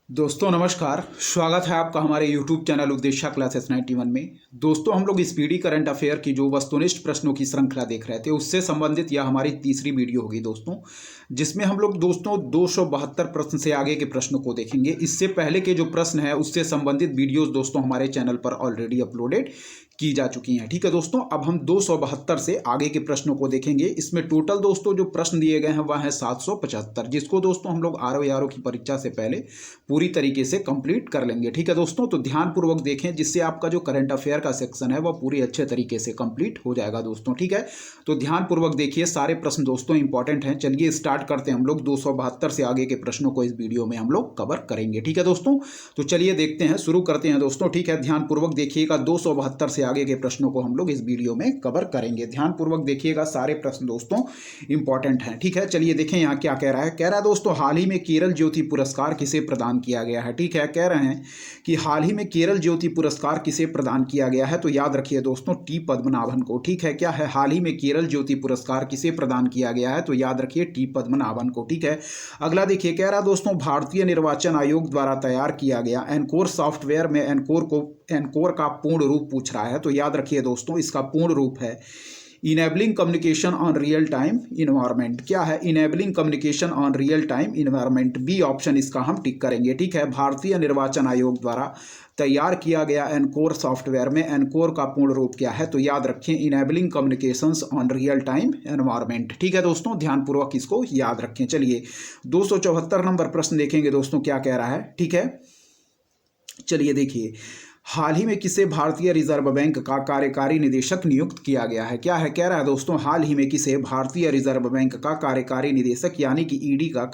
दोस्तों नमस्कार। स्वागत है आपका हमारे YouTube चैनल उपदेशा क्लासेस 91 में। दोस्तों हम लोग इस पीडी करंट अफेयर की जो वस्तुनिष्ठ प्रश्नों की श्रृंखला देख रहे थे उससे संबंधित यह हमारी तीसरी वीडियो होगी दोस्तों, जिसमें हम लोग दोस्तों 272 प्रश्न से आगे के प्रश्नों को देखेंगे। इससे पहले के जो प्रश्न है उससे संबंधित वीडियोस दोस्तों हमारे चैनल पर ऑलरेडी अपलोडेड की जा चुकी हैं। ठीक है दोस्तों, अब हम 272 से आगे के प्रश्नों को देखेंगे। इसमें टोटल दोस्तों जो प्रश्न दिए गए हैं वह है 775, जिसको दोस्तों हम लोग आरओ की परीक्षा से पहले पूरी तरीके से कंप्लीट कर लेंगे। ठीक है दोस्तों, तो ध्यानपूर्वक देखें जिससे आपका जो करंट अफेयर का सेक्शन है वह पूरी अच्छे तरीके से कंप्लीट हो जाएगा दोस्तों। ठीक है, तो ध्यानपूर्वक देखिए, सारे प्रश्न दोस्तों इंपॉर्टेंट हैं। चलिए स्टार्ट करते हैं, हम लोग 272 से आगे के प्रश्नों को इस वीडियो में हम लोग कवर करेंगे। ठीक है दोस्तों, तो चलिए देखते हैं, शुरू करते हैं दोस्तों। ठीक है, ध्यानपूर्वक देखिएगा, 272 से आगे के प्रश्नों को हम लोग इस वीडियो में कवर करेंगे। ध्यानपूर्वक देखिएगा, सारे प्रश्न दोस्तों इंपॉर्टेंट हैं। ठीक है, चलिए देखें यहाँ क्या कह रहा है। कह रहा है दोस्तों, हाल ही में केरल ज्योति पुरस्कार किसे प्रदान किया गया है। ठीक है, कह रहे हैं कि हाल ही में केरल ज्योति पुरस्कार किसे प्रदान किया गया है, तो याद रखिए दोस्तों टी पद्मनाभन को। ठीक है, क्या है, हाल ही में केरल ज्योति पुरस्कार किसे प्रदान किया गया है, तो याद रखिए टी पद्मनाभन को। ठीक है, अगला देखिए, कह रहा दोस्तों, भारतीय निर्वाचन आयोग द्वारा तैयार किया गया एनकोर सॉफ्टवेयर में एनकोर का पूर्ण रूप पूछ रहा है, तो याद रखिए दोस्तों इसका पूर्ण रूप है enabling communication on real time environment. क्या है, enabling communication on real time environment. B option इसका हम टिक करेंगे। ठीक है, भारतीय निर्वाचन आयोग द्वारा तैयार किया गया एनकोर सॉफ्टवेयर में एनकोर का पूर्ण रूप क्या है, तो याद रखें enabling communications on real time environment. ठीक है दोस्तों, ध्यानपूर्वक इसको याद रखें। चलिए 274 नंबर प्रश्न देखेंगे दोस्तों, क्या कह रहा है। ठीक है, चलिए देखिए, हाल ही में किसे भारतीय रिजर्व बैंक का कार्यकारी निदेशक नियुक्त किया गया है। क्या है, कह रहा है दोस्तों, हाल ही में किसे भारतीय रिजर्व बैंक का कार्यकारी निदेशक यानी कि ईडी का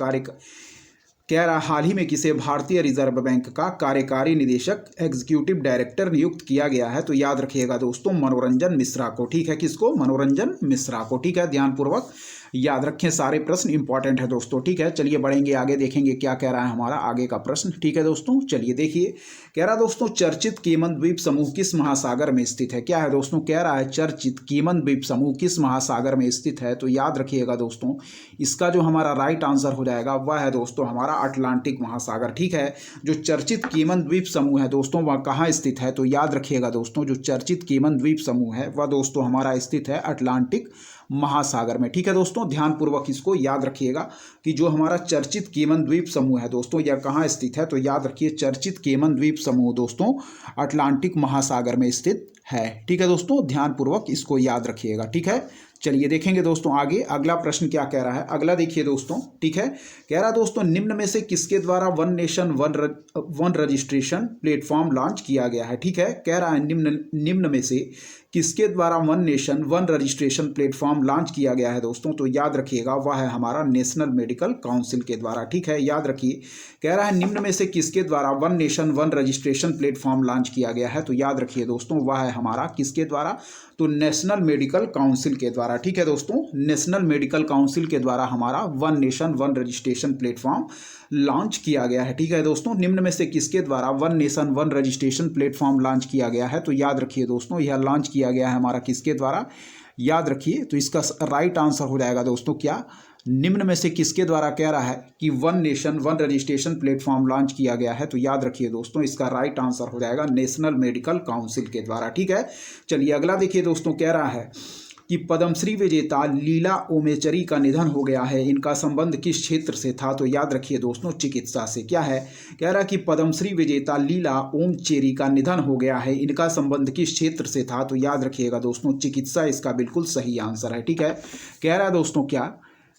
कह रहा हाल ही में किसे भारतीय रिजर्व बैंक का कार्यकारी निदेशक एग्जीक्यूटिव डायरेक्टर नियुक्त किया गया है, तो याद रखिएगा दोस्तों मनोरंजन मिश्रा को। ठीक है, किसको, मनोरंजन मिश्रा को। ठीक है, ध्यानपूर्वक याद रखें, सारे प्रश्न इंपॉर्टेंट है दोस्तों। ठीक है, चलिए बढ़ेंगे आगे, देखेंगे क्या कह रहा है हमारा आगे का प्रश्न। ठीक है दोस्तों, चलिए देखिए, कह रहा दोस्तों, चर्चित केमन द्वीप समूह किस महासागर में स्थित है। क्या है दोस्तों, कह रहा है चर्चित केमन द्वीप समूह किस महासागर में स्थित है, तो याद रखिएगा दोस्तों इसका जो हमारा राइट आंसर हो जाएगा वह है दोस्तों हमारा अटलांटिक महासागर। ठीक है, जो चर्चित केमन द्वीप समूह है दोस्तों वह कहाँ स्थित है, तो याद रखिएगा दोस्तों जो चर्चित केमन द्वीप समूह है वह दोस्तों हमारा स्थित है अटलांटिक महासागर में। ठीक है दोस्तों, ध्यानपूर्वक इसको याद रखिएगा कि जो हमारा चर्चित केमन द्वीप समूह है दोस्तों यह कहाँ स्थित है, तो याद रखिए चर्चित केमन द्वीप समूह दोस्तों अटलांटिक महासागर में स्थित है। ठीक है दोस्तों, ध्यानपूर्वक इसको याद रखिएगा। ठीक है, चलिए देखेंगे दोस्तों आगे अगला प्रश्न क्या कह रहा है। अगला देखिए दोस्तों, ठीक है, कह रहा दोस्तों, निम्न में से किसके द्वारा one nation one registration platform launch किया गया है। ठीक है, कह रहा है निम्न में से किसके द्वारा one nation one registration platform launch किया गया है दोस्तों, तो याद रखिएगा वह है हमारा नेशनल मेडिकल काउंसिल के द्वारा। ठीक है, याद रखिए, कह रहा है निम्न में से किसके द्वारा one nation one registration platform launch किया गया है, तो याद रखिए दोस्तों वह है हमारा किसके द्वारा, तो नेशनल मेडिकल काउंसिल के द्वारा। ठीक है दोस्तों, नेशनल मेडिकल काउंसिल के द्वारा हमारा one nation one registration platform launch किया गया है। ठीक है दोस्तों, निम्न में से किसके द्वारा one nation one registration platform launch किया गया है, तो याद रखिए दोस्तों यह लॉन्च किया गया है हमारा किसके द्वारा, याद रखिए, तो इसका राइट आंसर हो जाएगा दोस्तों क्या, निम्न में से किसके द्वारा कह रहा है कि one nation one registration platform launch किया गया है, तो याद रखिए दोस्तों इसका राइट आंसर हो जाएगा नेशनल मेडिकल काउंसिल के द्वारा। ठीक है, चलिए अगला देखिए दोस्तों, कह रहा है कि पद्मश्री विजेता लीला ओमेचरी का निधन हो गया है, इनका संबंध किस क्षेत्र से था, तो याद रखिए दोस्तों चिकित्सा से। क्या है, कह रहा कि पद्मश्री विजेता लीला ओमचेरी का निधन हो गया है, इनका संबंध किस क्षेत्र से था, तो याद रखिएगा दोस्तों चिकित्सा इसका बिल्कुल सही आंसर है। ठीक है, कह रहा है दोस्तों क्या,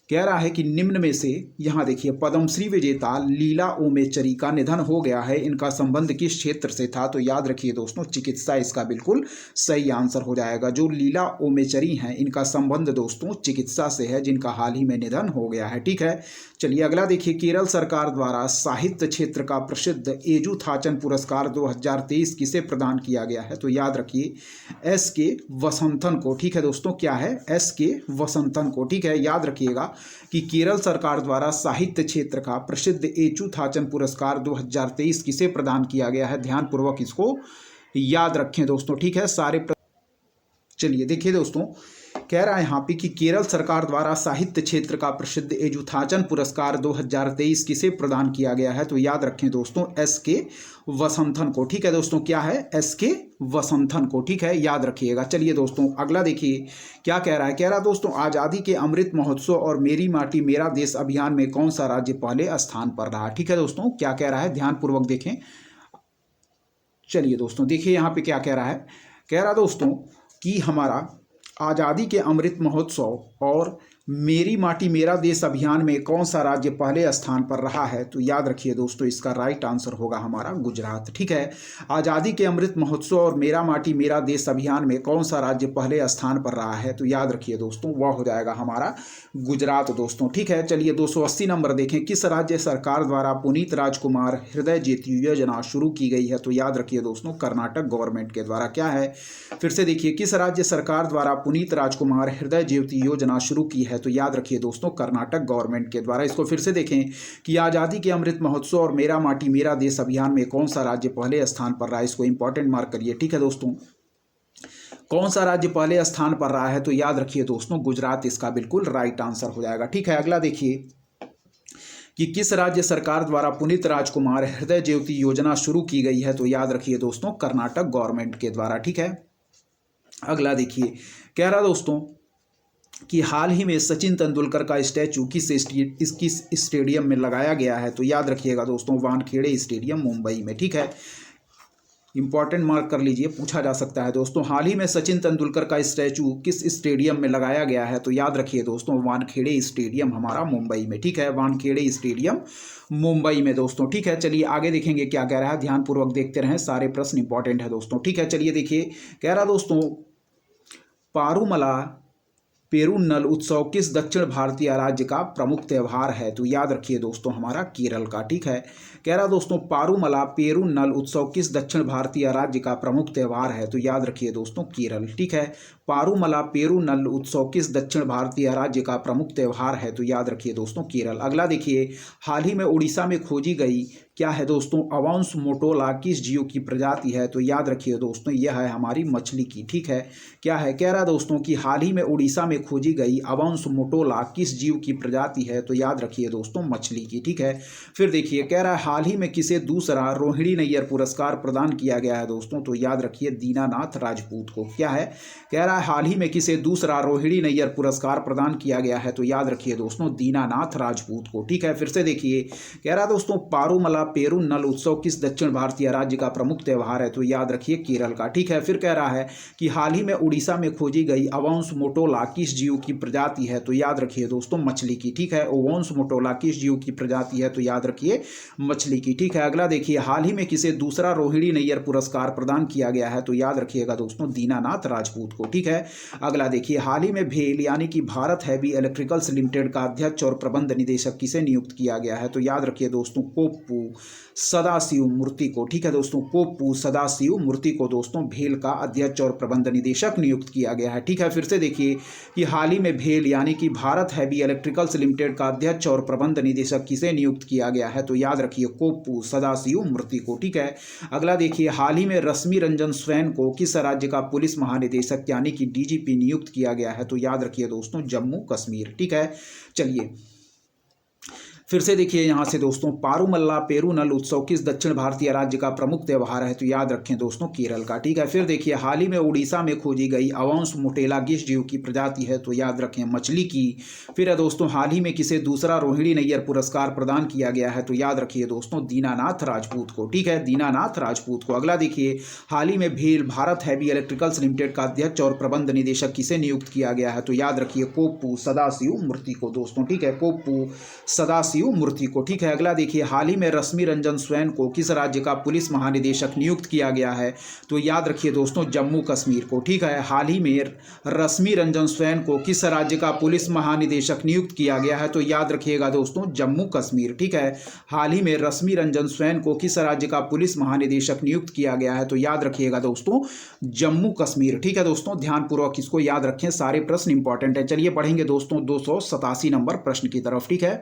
कह रहा है कि निम्न में से, यहाँ देखिए, पद्मश्री विजेता लीला ओमेचरी का निधन हो गया है, इनका संबंध किस क्षेत्र से था, तो याद रखिए दोस्तों चिकित्सा इसका बिल्कुल सही आंसर हो जाएगा। जो लीला ओमेचरी हैं इनका संबंध दोस्तों चिकित्सा से है, जिनका हाल ही में निधन हो गया है। ठीक है, चलिए अगला देखिए, केरल सरकार द्वारा साहित्य क्षेत्र का प्रसिद्ध एजुथाचन पुरस्कार 2023 किसे प्रदान किया गया है, तो याद रखिए S.K. वसंतन को। ठीक है दोस्तों, क्या है, S.K. वसंतन को। ठीक है, याद रखिएगा कि केरल सरकार द्वारा साहित्य क्षेत्र का प्रसिद्ध एजुथाचन पुरस्कार 2023 किसे प्रदान किया गया है, ध्यानपूर्वक इसको याद रखें दोस्तों। ठीक है, चलिए देखिए दोस्तों, कह रहा है यहाँ पे कि केरल सरकार द्वारा साहित्य क्षेत्र का प्रसिद्ध एजुथाचन पुरस्कार 2023 किसे प्रदान किया गया है? तो याद रखें दोस्तों, SK वसंथन को। ठीक है दोस्तों, क्या है? SK वसंथन को। ठीक है, याद रखिएगा। चलिए दोस्तों अगला देखिए क्या कह रहा है। कह रहा है दोस्तों, आज़ादी के अमृत महोत्सव और मेरी माटी मेरा देश अभियान में कौन सा राज्य पहले स्थान पर रहा? ठीक है दोस्तों, क्या कह रहा है, ध्यानपूर्वक देखें। चलिए दोस्तों देखिए यहाँ पे क्या कह रहा है। कह रहा दोस्तों कि हमारा आज़ादी के अमृत महोत्सव और मेरी माटी मेरा देश अभियान में कौन सा राज्य पहले स्थान पर रहा है? तो याद रखिए दोस्तों, इसका राइट आंसर होगा हमारा गुजरात। ठीक है, आज़ादी के अमृत महोत्सव और मेरा माटी मेरा देश अभियान में कौन सा राज्य पहले स्थान पर रहा है? तो याद रखिए दोस्तों, वह हो जाएगा हमारा गुजरात दोस्तों। ठीक है, चलिए 280 नंबर देखें। किस राज्य सरकार द्वारा पुनीत राजकुमार हृदय ज्योति योजना शुरू की गई है? तो याद रखिए दोस्तों, कर्नाटक गवर्नमेंट के द्वारा। क्या है, फिर से देखिए, किस राज्य सरकार द्वारा पुनीत राजकुमार हृदय ज्योति योजना शुरू की है? तो याद रखिए दोस्तों, कर्नाटक गवर्नमेंट के द्वारा। इसको फिर से देखें कि आज़ादी के अमृत महोत्सव और मेरा माटी मेरा देश अभियान में कौन सा राज्य पहले स्थान पर रहा है? इसको इंपॉर्टेंट मार्क करिए। ठीक है दोस्तों, कौन सा राज्य पहले स्थान पर रहा है? तो याद रखिए दोस्तों, गुजरात इसका बिल्कुल राइट आंसर हो जाएगा। ठीक है, अगला देखिए कि किस राज्य सरकार द्वारा पुनीत राजकुमार हृदय ज्योति योजना शुरू की गई है? तो याद रखिए दोस्तों, कर्नाटक गवर्नमेंट के द्वारा। ठीक है, अगला देखिए, कह रहा दोस्तों कि हाल ही में सचिन तेंदुलकर का स्टैचू किस स्टेडियम में लगाया गया है? तो याद रखिएगा दोस्तों, वानखेड़े स्टेडियम मुंबई में। ठीक है, इंपॉर्टेंट मार्क कर लीजिए, पूछा जा सकता है दोस्तों। हाल ही में सचिन तेंदुलकर का स्टैचू किस स्टेडियम में लगाया गया है? तो याद रखिए दोस्तों, वानखेड़े स्टेडियम हमारा मुंबई में। ठीक है, वानखेड़े स्टेडियम मुंबई में दोस्तों। ठीक है, चलिए आगे देखेंगे क्या कह रहा है, ध्यानपूर्वक देखते रहें, सारे प्रश्न इंपॉर्टेंट है दोस्तों। ठीक है, चलिए देखिए, कह रहा दोस्तों, पारूमला पेरूनल उत्सव किस दक्षिण भारतीय राज्य का प्रमुख त्यौहार है? तो याद रखिए दोस्तों, हमारा केरल का। ठीक है, कह रहा दोस्तों, पारूमला पेरूनल उत्सव किस दक्षिण भारतीय राज्य का प्रमुख त्यौहार है? तो याद रखिए दोस्तों, केरल। ठीक है, पारूमला पेरूनल उत्सव किस दक्षिण भारतीय राज्य का प्रमुख त्यौहार है? तो याद रखिए दोस्तों, केरल। अगला देखिए, हाल ही में उड़ीसा में खोजी गई क्या है दोस्तों, अवांस मोटोला किस जीव की प्रजाति है? तो याद रखिए दोस्तों, यह है हमारी मछली की। ठीक है, क्या है, कह रहा दोस्तों कि हाल ही में उड़ीसा में खोजी गई अवांस मोटोला किस जीव की प्रजाति है? तो याद रखिए दोस्तों, मछली की। ठीक है, फिर देखिए, कह रहा है हाल ही में किसे दूसरा रोहिणी नैयर पुरस्कार प्रदान किया गया है दोस्तों? तो याद रखिए, दीनानाथ राजपूत को। क्या है, कह रहा है हाल ही में किसे दूसरा रोहिणी नैयर पुरस्कार प्रदान किया गया है? तो याद रखिए दोस्तों, दीनानाथ राजपूत को। ठीक है, फिर से देखिए, कह रहा दोस्तों, पारूमला पेरूनल उत्सव किस दक्षिण भारतीय राज्य का प्रमुख त्यौहार है? तो याद रखिए, केरल का। ठीक है, फिर कह रहा है कि हाल ही में उड़ीसा में खोजी गई अवांस मोटोला किस जीव की प्रजाति है? तो याद रखिए दोस्तों, मछली की। ठीक है, अवांस मोटोला किस जीव की प्रजाति है? तो याद रखिए, मछली की। ठीक है, अगला देखिए, हाल ही में किसे दूसरा रोहिणी नैयर पुरस्कार प्रदान किया गया है? तो याद रखिएगा दोस्तों, दीनानाथ राजपूत को। ठीक है, अगला देखिए, हाल ही में भेल यानी कि भारत हैवी इलेक्ट्रिकल्स लिमिटेड का अध्यक्ष और प्रबंध निदेशक किसे नियुक्त किया गया है? तो याद रखिए दोस्तों, कोप्पू सदाशिव मूर्ति को। ठीक है दोस्तों, कोप्पू सदाशिव मूर्ति को दोस्तों भेल का अध्यक्ष और प्रबंध निदेशक नियुक्त किया गया है। ठीक है, फिर से देखिए कि हाल ही में भेल यानी कि भारत हैवी इलेक्ट्रिकल्स लिमिटेड का अध्यक्ष और प्रबंध निदेशक किसे नियुक्त किया गया है? तो याद रखिए, कोप्पू सदाशिव मूर्ति को। ठीक है, अगला देखिए, हाल ही में रश्मि रंजन स्वैन को किस राज्य का पुलिस महानिदेशक यानी कि DGP नियुक्त किया गया है? तो याद रखिए दोस्तों, जम्मू कश्मीर। ठीक है, चलिए फिर से देखिए यहाँ से दोस्तों, पारूमल्ला पेरूनल उत्सव किस दक्षिण भारतीय राज्य का प्रमुख त्यौहार है? तो याद रखें दोस्तों, केरल का। ठीक है, फिर देखिए, हाल ही में उड़ीसा में खोजी गई अवांस मोटेला किस जीव की प्रजाति है? तो याद रखें, मछली की। फिर है दोस्तों, हाल ही में किसे दूसरा रोहिणी नैयर पुरस्कार प्रदान किया गया है? तो याद रखिए दोस्तों, दीनानाथ राजपूत को। ठीक है, दीनानाथ राजपूत को। अगला देखिए, हाल ही में भेल भारत हैवी इलेक्ट्रिकल्स लिमिटेड का अध्यक्ष और प्रबंध निदेशक किसे नियुक्त किया गया है? तो याद रखिए, कोप्पू सदाशिव मूर्ति को दोस्तों। ठीक है, कोप्पू सदाशिव मूर्ति को। ठीक है, अगला देखिए, हाल ही में रश्मि रंजन स्वैन को किस राज्य का पुलिस महानिदेशक नियुक्त किया गया है? तो याद रखिए दोस्तों, जम्मू कश्मीर को। ठीक है, हाल ही में रश्मि रंजन स्वैन को किस राज्य का पुलिस महानिदेशक नियुक्त किया गया है? तो याद रखिएगा दोस्तों, जम्मू कश्मीर। ठीक है, हाल ही में रश्मि रंजन स्वैन को किस राज्य का पुलिस महानिदेशक नियुक्त किया गया है? तो याद रखिएगा दोस्तों, जम्मू कश्मीर। ठीक है दोस्तों, ध्यानपूर्वक इसको याद रखें, सारे प्रश्न इंपॉर्टेंट है। चलिए पढ़ेंगे दोस्तों 287 नंबर प्रश्न की तरफ। ठीक है,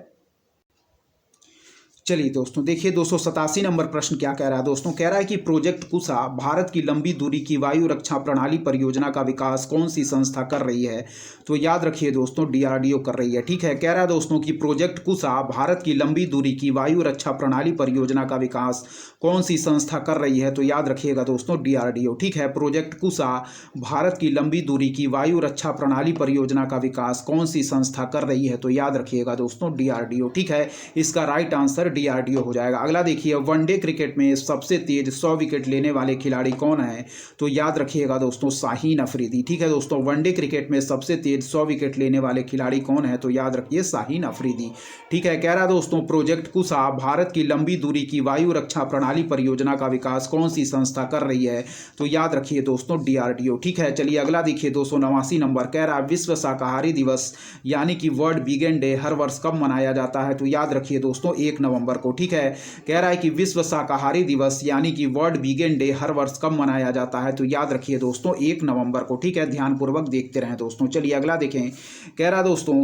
चलिए दोस्तों देखिए 287 नंबर प्रश्न क्या कह रहा है दोस्तों। कह रहा है कि प्रोजेक्ट कुशा भारत की लंबी दूरी की वायु रक्षा प्रणाली परियोजना का विकास कौन सी संस्था कर रही है। तो याद रखिए दोस्तों DRDO कर रही है। ठीक है, कह रहा है दोस्तों कि प्रोजेक्ट कुशा भारत की लंबी दूरी की वायु रक्षा प्रणाली परियोजना का विकास कौन सी संस्था कर रही है। तो याद रखिएगा दोस्तों DRDO। ठीक है, प्रोजेक्ट कुशा भारत की लंबी दूरी की वायु रक्षा प्रणाली परियोजना का विकास कौन सी संस्था कर रही है। तो याद रखिएगा दोस्तों DRDO। ठीक है, इसका राइट आंसर DRDO हो जाएगा। अगला देखिए, वनडे क्रिकेट में सबसे तेज 100 विकेट लेने वाले खिलाड़ी कौन है। तो याद रखिएगा दोस्तों शाहीन अफरीदी। ठीक है दोस्तों, वनडे क्रिकेट में सबसे तेज 100 विकेट लेने वाले खिलाड़ी कौन है। तो याद रखिए शाहीन अफरीदी। ठीक है, कह रहा दोस्तों प्रोजेक्ट कुशा भारत की लंबी दूरी की वायु रक्षा प्रणाली परियोजना का विकास कौन सी संस्था कर रही है। तो याद रखिए दोस्तों DRDO। ठीक है, चलिए अगला देखिए 289 नंबर। कह रहा है विश्व शाकाहारी दिवस यानी कि वर्ल्ड वीगन डे हर वर्ष कब मनाया जाता है। तो याद रखिए दोस्तों 1 नवंबर को। ठीक है, कह रहा है कि विश्व शाकाहारी दिवस यानी कि वर्ल्ड वीगन डे हर वर्ष कब मनाया जाता है। तो याद रखिए दोस्तों 1 नवंबर को। ठीक है, ध्यानपूर्वक देखते रहें दोस्तों। चलिए अगला देखें। कह रहा दोस्तों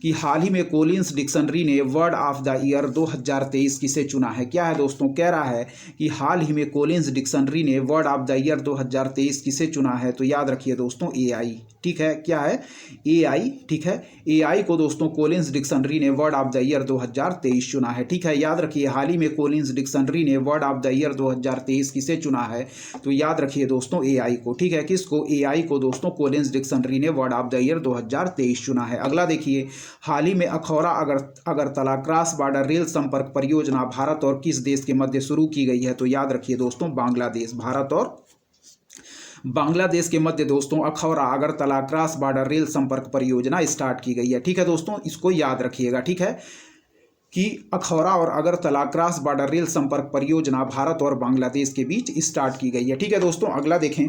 कि हाल ही में कोलिंस डिक्शनरी ने वर्ड ऑफ द ईयर 2023 किसे चुना है। क्या है दोस्तों, कह रहा है कि हाल ही में कोलिंस डिक्शनरी ने वर्ड ऑफ द ईयर 2023 किसे चुना है। तो याद रखिए दोस्तों AI। ठीक है, क्या है AI। ठीक है, AI को दोस्तों कोलिंस डिक्शनरी ने वर्ड ऑफ द ईयर 2023 चुना है। ठीक है, याद रखिए हाल ही में कोलिंस डिक्शनरी ने वर्ड ऑफ द ईयर 2023 किसे चुना है। तो याद रखिए दोस्तों AI को। ठीक है, किसको, AI को दोस्तों कोलिंस डिक्शनरी ने वर्ड ऑफ द ईयर 2023 चुना है। अगला देखिए, हाल ही में Akhaura Agartala cross border rail संपर्क परियोजना भारत और किस देश के मध्य शुरू की गई है। तो याद रखिए दोस्तों बांग्लादेश। भारत और बांग्लादेश के मध्य दोस्तों Akhaura Agartala cross border rail संपर्क परियोजना स्टार्ट की गई है। ठीक है दोस्तों, इसको याद रखिएगा। ठीक है, कि अखौरा और अगरतला क्रॉस बॉर्डर रेल संपर्क परियोजना भारत और बांग्लादेश के बीच स्टार्ट की गई है। ठीक है दोस्तों, अगला देखें।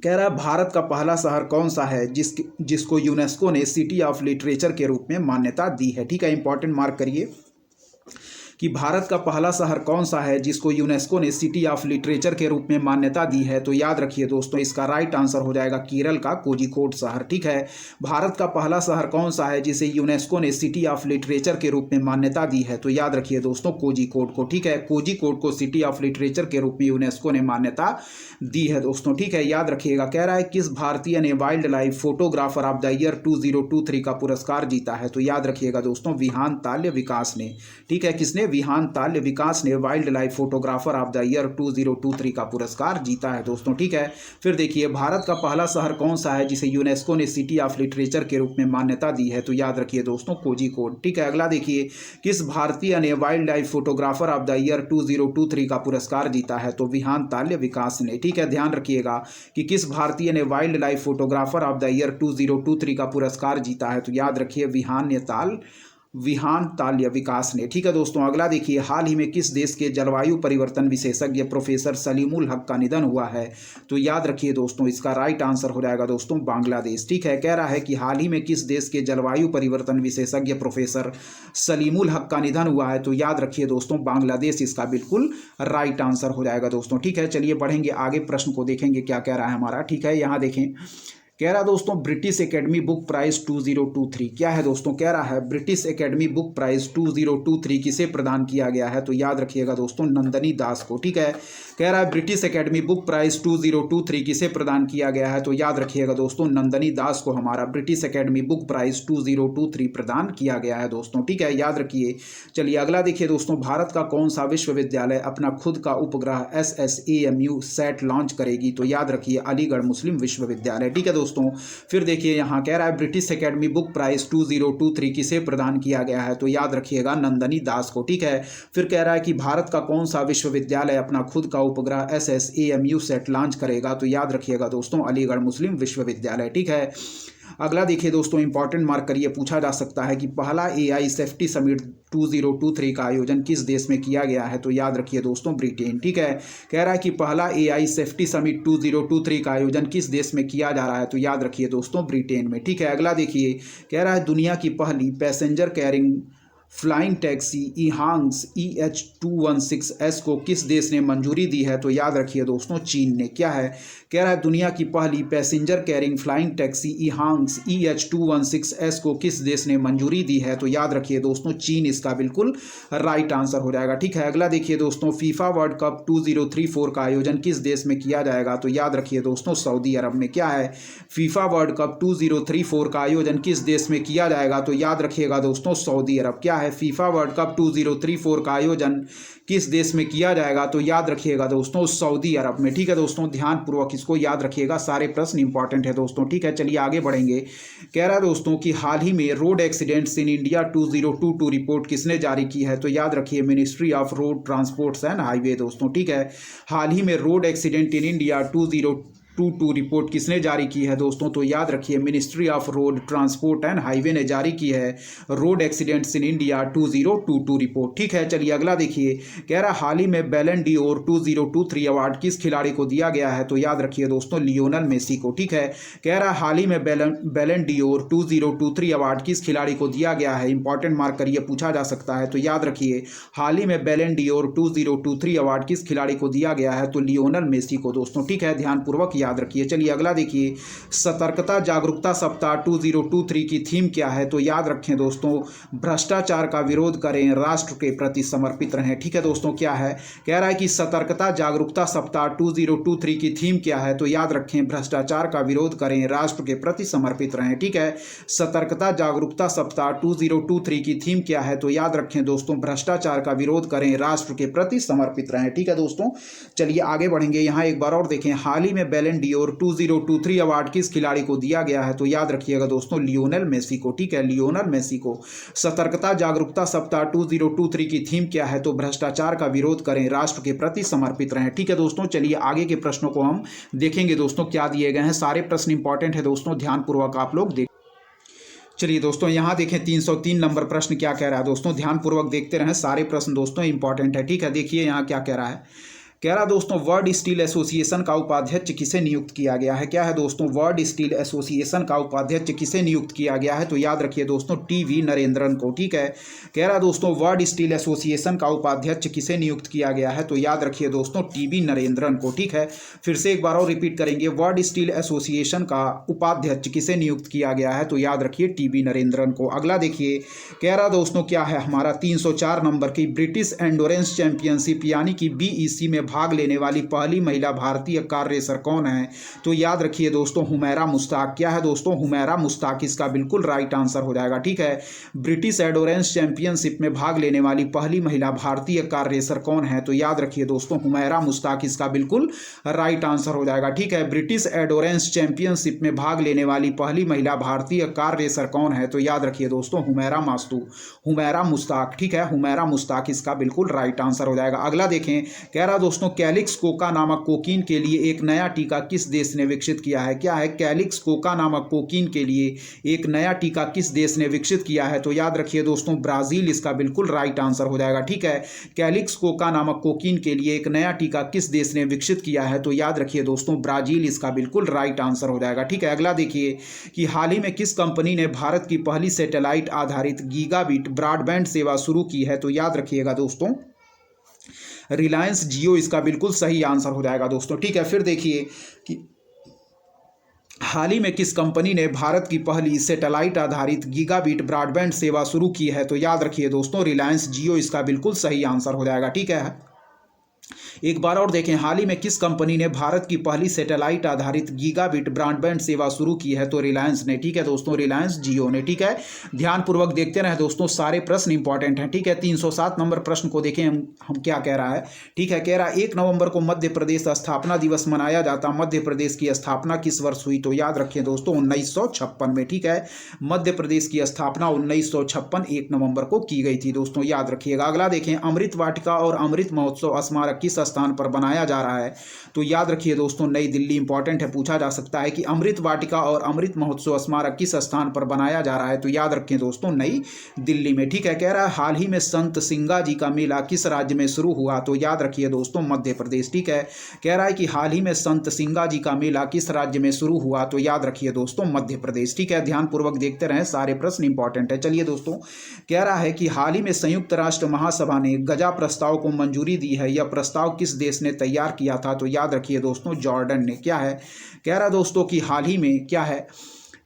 कह रहा है भारत का पहला शहर कौन सा है जिसको यूनेस्को ने सिटी ऑफ लिटरेचर के रूप में मान्यता दी है। ठीक है, इंपॉर्टेंट मार्क करिए कि भारत का पहला शहर कौन सा है जिसको यूनेस्को ने सिटी ऑफ लिटरेचर के रूप में मान्यता दी है। तो याद रखिए दोस्तों इसका राइट आंसर हो जाएगा केरल का कोझिकोड शहर। ठीक है, भारत का पहला शहर कौन सा है जिसे यूनेस्को ने सिटी ऑफ लिटरेचर के रूप में मान्यता दी है। तो याद रखिए दोस्तों कोझिकोड को। ठीक है, कोझिकोड को सिटी ऑफ लिटरेचर के रूप में यूनेस्को ने मान्यता दी है दोस्तों। ठीक है, याद रखिएगा। कह रहा है किस भारतीय ने wild life photographer of the year 2023 का पुरस्कार जीता है। तो याद रखिएगा दोस्तों विहान ताल्य विकास ने। ठीक है, किसने, विहान ताल्य विकास ने wild life photographer of the year 2023 का पुरस्कार जीता है दोस्तों। ठीक है, फिर देखिए भारत का पहला शहर कौन सा है जिसे यूनेस्को ने सिटी ऑफ लिटरेचर के रूप में मान्यता दी है। तो याद रखिए दोस्तों कोझिकोड। ठीक है, अगला देखिए किस भारतीय ने wild life photographer of the year 2023 का पुरस्कार जीता है। तो विहान ताल्य विकास ने। ठीक है, ध्यान रखिएगा कि किस भारतीय ने wild life photographer of the year 2023 का पुरस्कार जीता है। तो याद रखिए विहान ताल्य विकास ने। ठीक है दोस्तों, अगला देखिए हाल ही में किस देश के जलवायु परिवर्तन विशेषज्ञ प्रोफेसर सलीमुल हक का निधन हुआ है। तो याद रखिए दोस्तों इसका राइट आंसर हो जाएगा दोस्तों बांग्लादेश। ठीक है, कह रहा है कि हाल ही में किस देश के जलवायु परिवर्तन विशेषज्ञ प्रोफेसर सलीमुल हक का निधन हुआ है। तो याद रखिए दोस्तों बांग्लादेश इसका बिल्कुल राइट आंसर हो जाएगा दोस्तों। ठीक है, चलिए बढ़ेंगे आगे, प्रश्न को देखेंगे क्या कह रहा है हमारा। ठीक है, यहाँ देखें। कह रहा दोस्तों ब्रिटिश एकेडमी बुक प्राइज 2023 क्या है दोस्तों। कह रहा है ब्रिटिश एकेडमी बुक प्राइज 2023 किसे प्रदान किया गया है। तो याद रखिएगा दोस्तों नंदनी दास को। ठीक है, कह रहा है ब्रिटिश एकेडमी बुक प्राइज 2023 किसे प्रदान किया गया है। तो याद रखिएगा दोस्तों नंदनी दास को हमारा ब्रिटिश एकेडमी बुक प्राइज 2023 प्रदान किया गया है दोस्तों। ठीक है, याद रखिए। चलिए अगला देखिए दोस्तों, भारत का कौन सा विश्वविद्यालय अपना खुद का उपग्रह SSAMU सैट लॉन्च करेगी। तो याद रखिए अलीगढ़ मुस्लिम विश्वविद्यालय। ठीक है दोस्तों, फिर देखिए यहाँ कह रहा है ब्रिटिश एकेडमी बुक प्राइज 2023 किसे प्रदान किया गया है। तो याद रखिएगा नंदनी दास को। ठीक है, फिर कह रहा है कि भारत का कौन सा विश्वविद्यालय अपना खुद का उपग्रह SSAMU सेट लॉन्च करेगा। तो याद रखिएगा दोस्तों अलीगढ़ मुस्लिम विश्वविद्यालय। ठीक है, अगला देखिए दोस्तों इंपॉर्टेंट मार्क करिए, पूछा जा सकता है कि पहला AI सेफ्टी समिट 2023 का आयोजन किस देश में किया गया है। तो याद रखिए दोस्तों ब्रिटेन। ठीक है, कह रहा है कि पहला AI सेफ्टी समिट 2023 का आयोजन किस देश में किया जा रहा है। तो याद रखिए दोस्तों ब्रिटेन में। ठीक है, अगला देखिए कह रहा है दुनिया की पहली passenger carrying flying taxi EHang's EH216S को किस देश ने मंजूरी दी है? तो याद रखिए दोस्तों, चीन ने। क्या है? कह रहा है दुनिया की पहली passenger carrying flying taxi EHang's EH216S को किस देश ने मंजूरी दी है? तो याद रखिए दोस्तों, चीन इसका बिल्कुल राइट आंसर हो जाएगा। ठीक है, अगला देखिए दोस्तों, फीफा वर्ल्ड कप 2034 का आयोजन किस देश में किया जाएगा? तो याद रखिए दोस्तों, सऊदी अरब में। क्या है? फीफा वर्ल्ड कप 2034 का आयोजन किस देश में किया जाएगा? तो याद रखिएगा दोस्तों, सऊदी अरब। क्या है? फीफा वर्ल्ड कप 2034 का आयोजन किस देश में किया जाएगा? तो याद रखिएगा दोस्तों, सऊदी अरब में। ठीक है दोस्तों, ध्यानपूर्वक इसको याद रखिएगा, सारे प्रश्न इंपॉर्टेंट है दोस्तों। ठीक है, चलिए आगे बढ़ेंगे। कह रहा है दोस्तों कि हाल ही में road accidents in India 2022 report किसने जारी की है? तो याद रखिए, ministry of road transports and highway दोस्तों। ठीक है, हाल ही में road accident in India 2022 report किसने जारी की है दोस्तों? तो याद रखिए, ministry of road transport and highway ने जारी की है road accidents in India 2022 report. ठीक है, चलिए अगला देखिए। कह रहा हाल ही में बैलन डी और 2023 अवार्ड किस खिलाड़ी को दिया गया है? तो याद रखिए दोस्तों, लियोनल मेसी को। ठीक है, कह रहा हाल ही में बैलन डी और 2023 अवार्ड किस खिलाड़ी को दिया गया है? इंपॉर्टेंट मार्क करिए, पूछा जा सकता है। तो याद रखिए, हाल ही में बैलन डी और 2023 अवार्ड किस खिलाड़ी को दिया गया है? तो लियोनल मेसी को दोस्तों। ठीक है, ध्यानपूर्वक याद रखिए। चलिए अगला देखिए, सतर्कता जागरूकता सप्ताह 2023 की थीम क्या है? तो याद रखें दोस्तों, भ्रष्टाचार का विरोध करें, राष्ट्र के प्रति समर्पित रहें। ठीक है दोस्तों, क्या है? कह रहा है कि सतर्कता जागरूकता सप्ताह 2023 की थीम क्या है? तो याद रखें, भ्रष्टाचार का विरोध करें, राष्ट्र के प्रति समर्पित रहें। ठीक है, सतर्कता जागरूकता सप्ताह 2023 की थीम क्या है? तो याद रखें दोस्तों, भ्रष्टाचार का विरोध करें, राष्ट्र के प्रति समर्पित रहें। ठीक है दोस्तों, चलिए आगे बढ़ेंगे। यहाँ एक बार और देखें, हाल ही में बैलन डी और 2023 अवार्ड किस खिलाड़ी को दिया गया है? तो याद रखिएगा दोस्तों, लियोनल मेसी को। ठीक है, लियोनल मेसी को। सतर्कता जागरूकता सप्ताह 2023 की थीम क्या है? तो भ्रष्टाचार का विरोध करें, राष्ट्र के प्रति समर्पित रहें। ठीक है दोस्तों, चलिए आगे के प्रश्नों को हम देखेंगे दोस्तों, क्या दिए गए हैं। सारे प्रश्न इंपॉर्टेंट है दोस्तों, ध्यानपूर्वक आप लोग देख। चलिए दोस्तों, यहाँ देखें 303 नंबर प्रश्न क्या कह रहा है दोस्तों, ध्यानपूर्वक देखते रहें, सारे प्रश्न दोस्तों इंपॉर्टेंट है। ठीक है, देखिए यहाँ क्या कह रहा है। कह रहा दोस्तों, वर्ल्ड स्टील एसोसिएशन का उपाध्यक्ष किसे नियुक्त किया गया है? क्या है दोस्तों, वर्ल्ड स्टील एसोसिएशन का उपाध्यक्ष किसे नियुक्त किया गया है? तो याद रखिए दोस्तों, टीवी नरेंद्रन को। ठीक है, कह रहा दोस्तों, वर्ल्ड स्टील एसोसिएशन का उपाध्यक्ष किसे नियुक्त किया गया है? तो याद रखिए दोस्तों, टीवी नरेंद्रन को। ठीक है, फिर से एक बार और रिपीट करेंगे, वर्ल्ड स्टील एसोसिएशन का उपाध्यक्ष किसे नियुक्त किया गया है? तो याद रखिए, टीवी नरेंद्रन को। अगला देखिए, कह रहा दोस्तों क्या है हमारा 304 नंबर की, ब्रिटिश एंडोरेंस चैंपियनशिप यानी कि BEC में भाग लेने वाली पहली महिला भारतीय कार रेसर कौन है? तो याद रखिए दोस्तों, हुमैरा मुश्ताक। क्या है दोस्तों, हुमैरा मुश्ताक इसका बिल्कुल राइट आंसर हो जाएगा। ठीक है, ब्रिटिश एंडोरेंस चैंपियनशिप में भाग लेने वाली पहली महिला भारतीय कार रेसर कौन है? तो याद रखिए दोस्तों, हुमैरा मुश्ताक इसका बिल्कुल राइट आंसर हो जाएगा। ठीक है, ब्रिटिश एंडोरेंस चैंपियनशिप में भाग लेने वाली पहली महिला भारतीय कार रेसर कौन है? तो याद रखिए दोस्तों, हुमैरा मुश्ताक। ठीक है, हुमैरा मुश्ताक इसका बिल्कुल राइट आंसर हो जाएगा। अगला देखें, कह रहा दोस्तों, कैलिक्स कोका नामक कोकीन के लिए एक नया टीका किस देश ने विकसित किया है? क्या है? कैलिक्स कोका नामक कोकीन के लिए एक नया टीका किस देश ने विकसित किया है? तो याद रखिए दोस्तों, ब्राजील इसका बिल्कुल राइट आंसर हो जाएगा। ठीक है, कैलिक्स कोका नामक कोकीन के लिए एक नया टीका किस देश ने विकसित किया है? तो याद रखिए दोस्तों, ब्राजील इसका बिल्कुल राइट आंसर हो जाएगा। ठीक है, अगला देखिए कि हाल ही में किस कंपनी ने भारत की पहली सैटेलाइट आधारित गीगाबिट ब्रॉडबैंड सेवा शुरू की है? तो याद रखिएगा दोस्तों, रिलायंस जियो इसका बिल्कुल सही आंसर हो जाएगा दोस्तों। ठीक है, फिर देखिए कि हाल ही में किस कंपनी ने भारत की पहली सैटेलाइट आधारित गीगाबिट ब्रॉडबैंड सेवा शुरू की है? तो याद रखिए दोस्तों, रिलायंस जियो इसका बिल्कुल सही आंसर हो जाएगा। ठीक है, एक बार और देखें, हाल ही में किस कंपनी ने भारत की पहली सैटेलाइट आधारित गीगाबिट ब्रॉडबैंड सेवा शुरू की है? तो रिलायंस ने। ठीक है दोस्तों, रिलायंस जियो ने। ठीक है, ध्यानपूर्वक देखते रहे दोस्तों, सारे प्रश्न इंपॉर्टेंट हैं। ठीक है, 307 नंबर प्रश्न को देखें हम क्या कह रहा है। ठीक है, कह रहा है 1 नवंबर को मध्य प्रदेश स्थापना दिवस मनाया जाता। मध्य प्रदेश की स्थापना किस वर्ष हुई? तो याद रखें दोस्तों, 1956 में। ठीक है, मध्य प्रदेश की स्थापना 1956 1 नवंबर को की गई थी दोस्तों, याद रखिएगा। अगला देखें, अमृत वाटिका और अमृत महोत्सव स्मारक किस स्थान पर बनाया जा रहा है? तो याद रखिए दोस्तों नई दिल्ली। इंपॉर्टेंट है, पूछा जा सकता है कि अमृत वाटिका और अमृत महोत्सव स्मारक किस स्थान पर बनाया जा रहा है? तो याद रखें दोस्तों नई दिल्ली में। ठीक है, कह रहा है हाल ही में संत सिंगा जी का मेला किस राज्य में शुरू हुआ? तो याद रखिए दोस्तों मध्य प्रदेश। ठीक है, कह रहा है कि हाल ही में संत सिंगा जी का मेला किस राज्य में शुरू हुआ? तो याद रखिए दोस्तों मध्य प्रदेश। ठीक है, ध्यानपूर्वक देखते रहें, सारे प्रश्न इंपॉर्टेंट है। चलिए दोस्तों, कह रहा है कि हाल ही में संयुक्त राष्ट्र महासभा ने गजा प्रस्ताव को मंजूरी दी है। यह प्रस्ताव किस देश ने तैयार किया था? तो याद रखिए दोस्तों जॉर्डन ने। क्या है, कह रहा दोस्तों कि हाल ही में क्या है,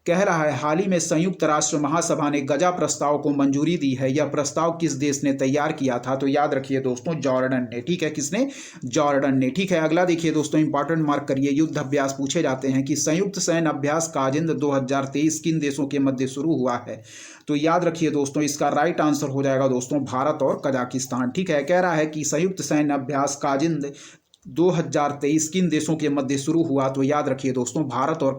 कह रहा है हाल ही में संयुक्त राष्ट्र महासभा ने गजा प्रस्ताव को मंजूरी दी है। यह प्रस्ताव किस देश ने तैयार किया था? तो याद रखिए दोस्तों जॉर्डन ने। ठीक है, किसने? जॉर्डन ने। ठीक है, अगला देखिए दोस्तों, इंपॉर्टेंट मार्क करिए। युद्ध अभ्यास पूछे जाते हैं कि संयुक्त सैन्य अभ्यास काजिंद 2023 किन देशों के मध्य शुरू हुआ है? तो याद रखिए दोस्तों इसका राइट आंसर हो जाएगा दोस्तों भारत और कजाकिस्तान। ठीक है, कह रहा है कि संयुक्त सैन्य अभ्यास काजिंद 2023 किन देशों के मध्य शुरू हुआ? तो याद रखिए दोस्तों भारत और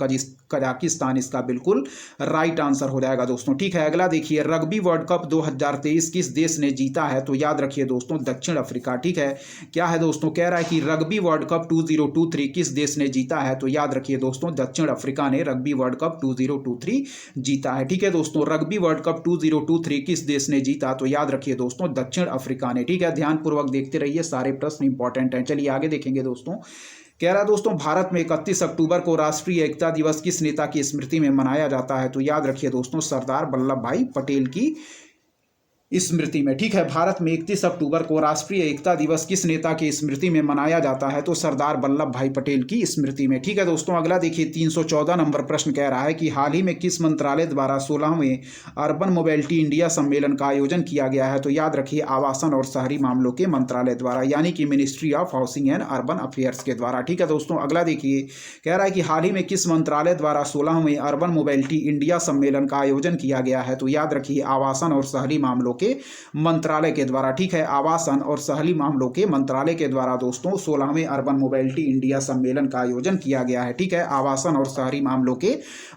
कजाकिस्तान इसका बिल्कुल राइट आंसर हो जाएगा दोस्तों। ठीक है, अगला देखिए, रग्बी वर्ल्ड कप 2023 किस देश ने जीता है? तो याद रखिए दोस्तों दक्षिण अफ्रीका। ठीक है, क्या है दोस्तों, कह रहा है कि रग्बी वर्ल्ड कप 2023 किस देश ने जीता है? तो याद रखिए दोस्तों दक्षिण अफ्रीका ने रग्बी वर्ल्ड कप 2023 जीता है। ठीक है दोस्तों, रग्बी वर्ल्ड कप 2023 किस देश ने जीता? तो याद रखिए दोस्तों दक्षिण अफ्रीका ने। ठीक है, ध्यानपूर्वक देखते रहिए, सारे प्रश्न इंपॉर्टेंट हैं। चलिए आगे देखेंगे दोस्तों। कह रहा दोस्तों भारत में 31 अक्टूबर को राष्ट्रीय एकता दिवस किस नेता की स्मृति में मनाया जाता है? तो याद रखिए दोस्तों सरदार वल्लभ भाई पटेल की स्मृति में। ठीक है, भारत में 31 अक्टूबर को राष्ट्रीय एकता दिवस किस नेता की स्मृति में मनाया जाता है? तो सरदार वल्लभ भाई पटेल की स्मृति में। ठीक है दोस्तों, अगला देखिए 314 नंबर प्रश्न कह रहा है कि हाल ही में किस मंत्रालय द्वारा 16वें अर्बन मोबिलिटी इंडिया सम्मेलन का आयोजन किया गया है? तो याद रखिए आवासन और शहरी मामलों के मंत्रालय द्वारा, यानी कि ministry of housing and urban affairs के द्वारा। ठीक है दोस्तों, अगला देखिए, कह रहा है कि हाल ही में किस मंत्रालय द्वारा 16वें अर्बन मोबिलिटी इंडिया सम्मेलन का आयोजन किया गया है? तो याद रखिए आवासन और शहरी मामलों के मंत्रालय के द्वारा। ठीक है, आवासन और शहरी मामलों के मंत्रालय के द्वारा दोस्तों 16वें अर्बन मोबिलिटी इंडिया सम्मेलन का आयोजन किया गया है। ठीक है, आवासन और शहरी मामलों के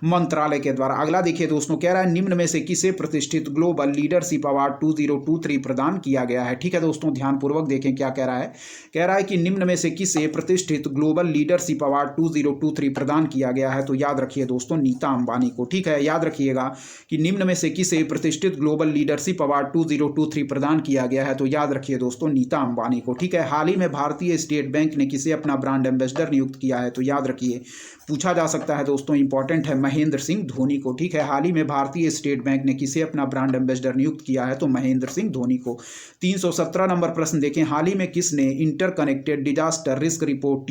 मंत्रालय के द्वारा। अगला देखिए दोस्तों, कह रहा है निम्न में से किसे प्रतिष्ठित ग्लोबल लीडरशिप अवार्ड 2023 प्रदान किया गया है? ठीक है दोस्तों, ध्यानपूर्वक देखें क्या कह रहा है। कह रहा है कि निम्न में से किसे प्रतिष्ठित ग्लोबल लीडरशिप अवार्ड 2023 प्रदान किया गया है? तो याद रखिए दोस्तों नीता अंबानी को। ठीक है, याद रखिएगा कि निम्न में से किसे प्रतिष्ठित ग्लोबल लीडरशिप अवार्ड 2023 प्रदान किया गया है? तो याद रखिए दोस्तों नीता अंबानी को। ठीक है, हाल ही में भारतीय स्टेट बैंक ने किसे अपना ब्रांड एम्बेसडर नियुक्त किया है? तो याद रखिए, पूछा जा सकता है दोस्तों, इंपॉर्टेंट है, महेंद्र सिंह धोनी को। ठीक है, हाल ही में भारतीय स्टेट बैंक ने किसे अपना ब्रांड एम्बेसडर नियुक्त किया है? तो महेंद्र सिंह धोनी को। 317 नंबर प्रश्न देखें, हाल ही में किसने इंटरकनेक्टेड डिजास्टर रिस्क रिपोर्ट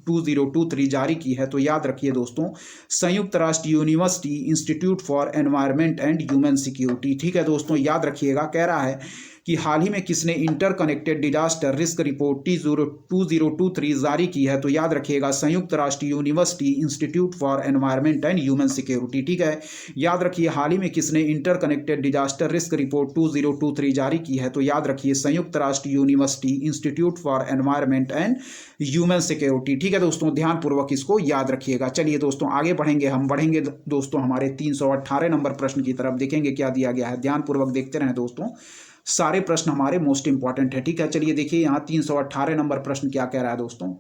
2023 जारी की है? तो याद रखिए दोस्तों संयुक्त राष्ट्र university institute for environment and human security. ठीक है दोस्तों, याद रखिएगा, कह रहा है कि हाल ही में किसने इंटरकनेक्टेड डिजास्टर रिस्क रिपोर्ट 2023 जारी की है? तो याद रखिएगा संयुक्त राष्ट्र university institute for environment and human security. ठीक है, याद रखिए हाल ही में किसने इंटरकनेक्टेड डिजास्टर रिस्क रिपोर्ट 2023 जारी की है? तो याद रखिए संयुक्त राष्ट्र university institute for environment and human security. ठीक है दोस्तों, ध्यानपूर्वक इसको याद रखिएगा। चलिए दोस्तों आगे बढ़ेंगे, हम बढ़ेंगे दोस्तों हमारे 318 नंबर प्रश्न की तरफ। देखेंगे क्या दिया गया है, ध्यानपूर्वक देखते रहें दोस्तों, सारे प्रश्न हमारे मोस्ट इंपॉर्टेंट है। ठीक है, चलिए देखिए यहाँ 318 नंबर प्रश्न क्या कह रहा है दोस्तों।